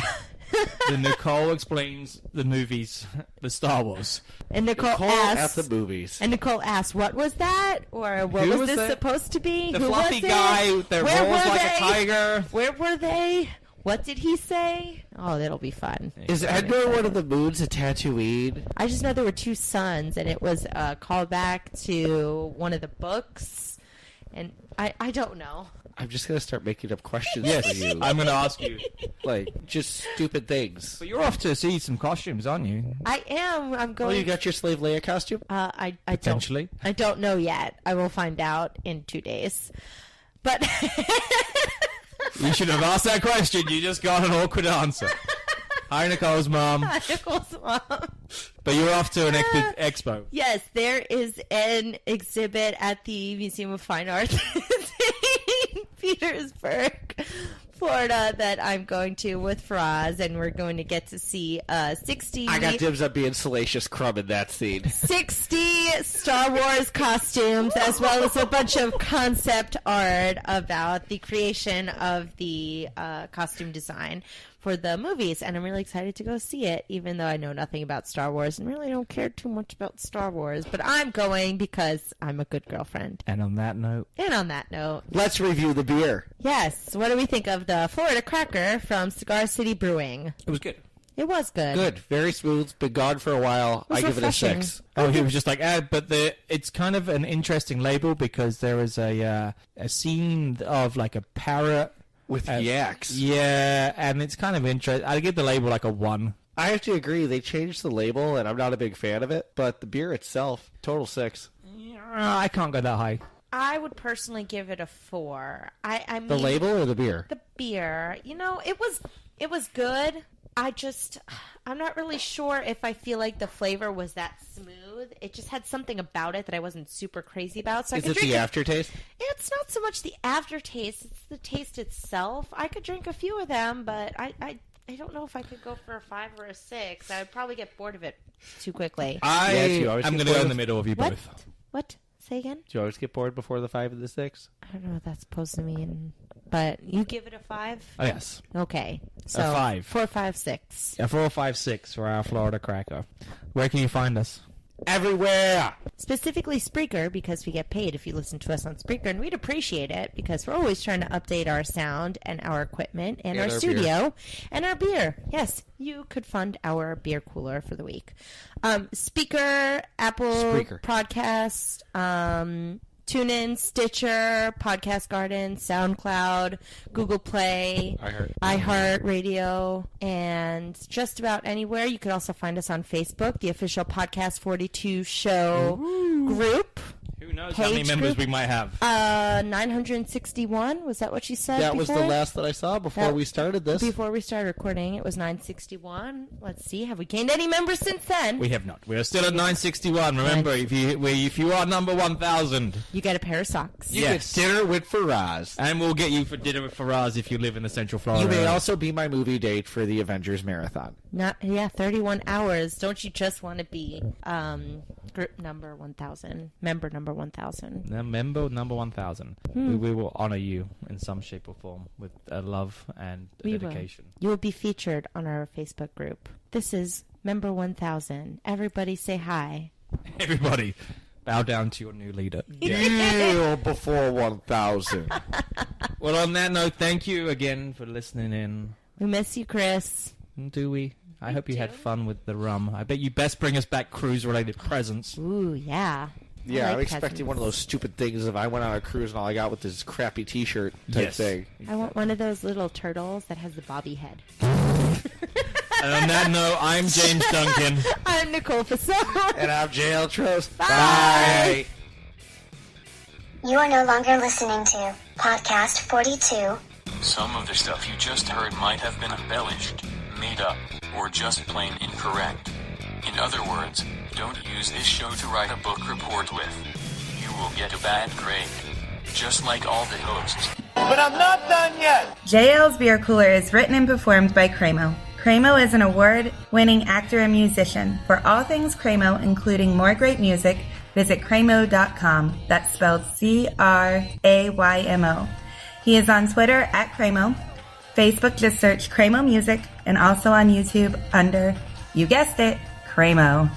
The Nicole explains the movies, the Star Wars. And Nicole Nicole asked, at the movies. and Nicole asked, "What was that? Or what Who was was this that? supposed to be? The Who fluffy was it? guy that Where rolls were like they? a tiger. Where were they? What did he say? Oh, that'll be fun. Is Endor one of the moons of Tatooine? I just know there were 2 suns, and it was a callback to one of the books, and I don't know. I'm just going to start making up questions Yes, for you. I'm going to ask you. Like, just stupid things. But you're off to see some costumes, aren't you? I am. I'm going. Oh, you got your Slave Leia costume? I Potentially. I don't know yet. I will find out in 2 days. But You should have asked that question. You just got an awkward answer. Hi, Nicole's mom. Nicole's mom. But you're off to an expo. Yes, there is an exhibit at the Museum of Fine Arts in St. Petersburg Florida that I'm going to with Faraz, and we're going to get to see 60... I got dibs on being Salacious Crumb in that scene. 60 Star Wars costumes, as well as a bunch of concept art about the creation of the costume design for the movies, and I'm really excited to go see it, even though I know nothing about Star Wars and really don't care too much about Star Wars, but I'm going because I'm a good girlfriend. And on that note, let's review the beer. Yes, what do we think of the Florida Cracker from Cigar City Brewing? It was good. It was good. Good, very smooth, been gone for a while. I give it a 6. Oh, he was just like, but it's kind of an interesting label because there is a scene of like a parrot with yaks. Yeah, and it's kind of interesting. I give the label like a 1. I have to agree. They changed the label, and I'm not a big fan of it. But the beer itself, total 6. I can't go that high. I would personally give it a 4. I mean, the label or the beer? The beer. You know, it was good. I'm not really sure if I feel like the flavor was that smooth. It just had something about it that I wasn't super crazy about. So Is it the aftertaste? It's not so much the aftertaste. It's the taste itself. I could drink a few of them, but I don't know if I could go for a 5 or a 6. I would probably get bored of it too quickly. I'm going to go in the middle of you both. What? Say again? Do you always get bored before the 5 and the 6? I don't know what that's supposed to mean. But you give it a 5? Oh, yes. Okay. So a 5. 4, 5, 6. Yeah, 4, 5, 6 for our Florida Cracker. Where can you find us? Everywhere! Specifically Spreaker, because we get paid if you listen to us on Spreaker, and we'd appreciate it because we're always trying to update our sound and our equipment and our studio beer. And our beer. Yes, you could fund our beer cooler for the week. Speaker, Apple Podcast, TuneIn, Stitcher, Podcast Garden, SoundCloud, Google Play, iHeartRadio, and just about anywhere. You could also find us on Facebook, the official Podcast 42 show group. Who knows how many members we might have? 961. Was that what she said? That before? was the last that I saw before we started this. Before we started recording, it was 961. Let's see. Have we gained any members since then? We have not. We are still at 961. Remember, if you are number 1,000, you get a pair of socks. You get dinner with Faraz. And we'll get you for dinner with Faraz if you live in the Central Florida. You may also be my movie date for the Avengers Marathon. 31 hours. Don't you just want to be group number 1,000? Member number 1,000. Member number 1,000. We will honor you in some shape or form with love and dedication. You will be featured on our Facebook group. This is Member 1,000. Everybody say hi. Everybody, bow down to your new leader. Kneel before 1,000. Well, on that note, thank you again for listening in. We miss you, Chris. Do we? I hope you had fun with the rum. I bet you best bring us back cruise-related presents. Ooh, yeah. Yeah, I'm expecting one of those stupid things if I went on a cruise and all I got with this crappy T-shirt type thing. I want one of those little turtles that has the bobby head. And on that note, I'm James Duncan. I'm Nicole Fasson. And I'm JL Trost. Bye. You are no longer listening to Podcast 42. Some of the stuff you just heard might have been embellished, made up, or just plain incorrect. In other words, don't use this show to write a book report with. You will get a bad grade. Just like all the hosts. But I'm not done yet! JL's Beer Cooler is written and performed by Cremo. Cremo is an award-winning actor and musician. For all things Cremo, including more great music, visit Cremo.com. That's spelled Craymo. He is on Twitter at Cremo. Facebook, just search Cremo Music, and also on YouTube under, you guessed it, Cremo.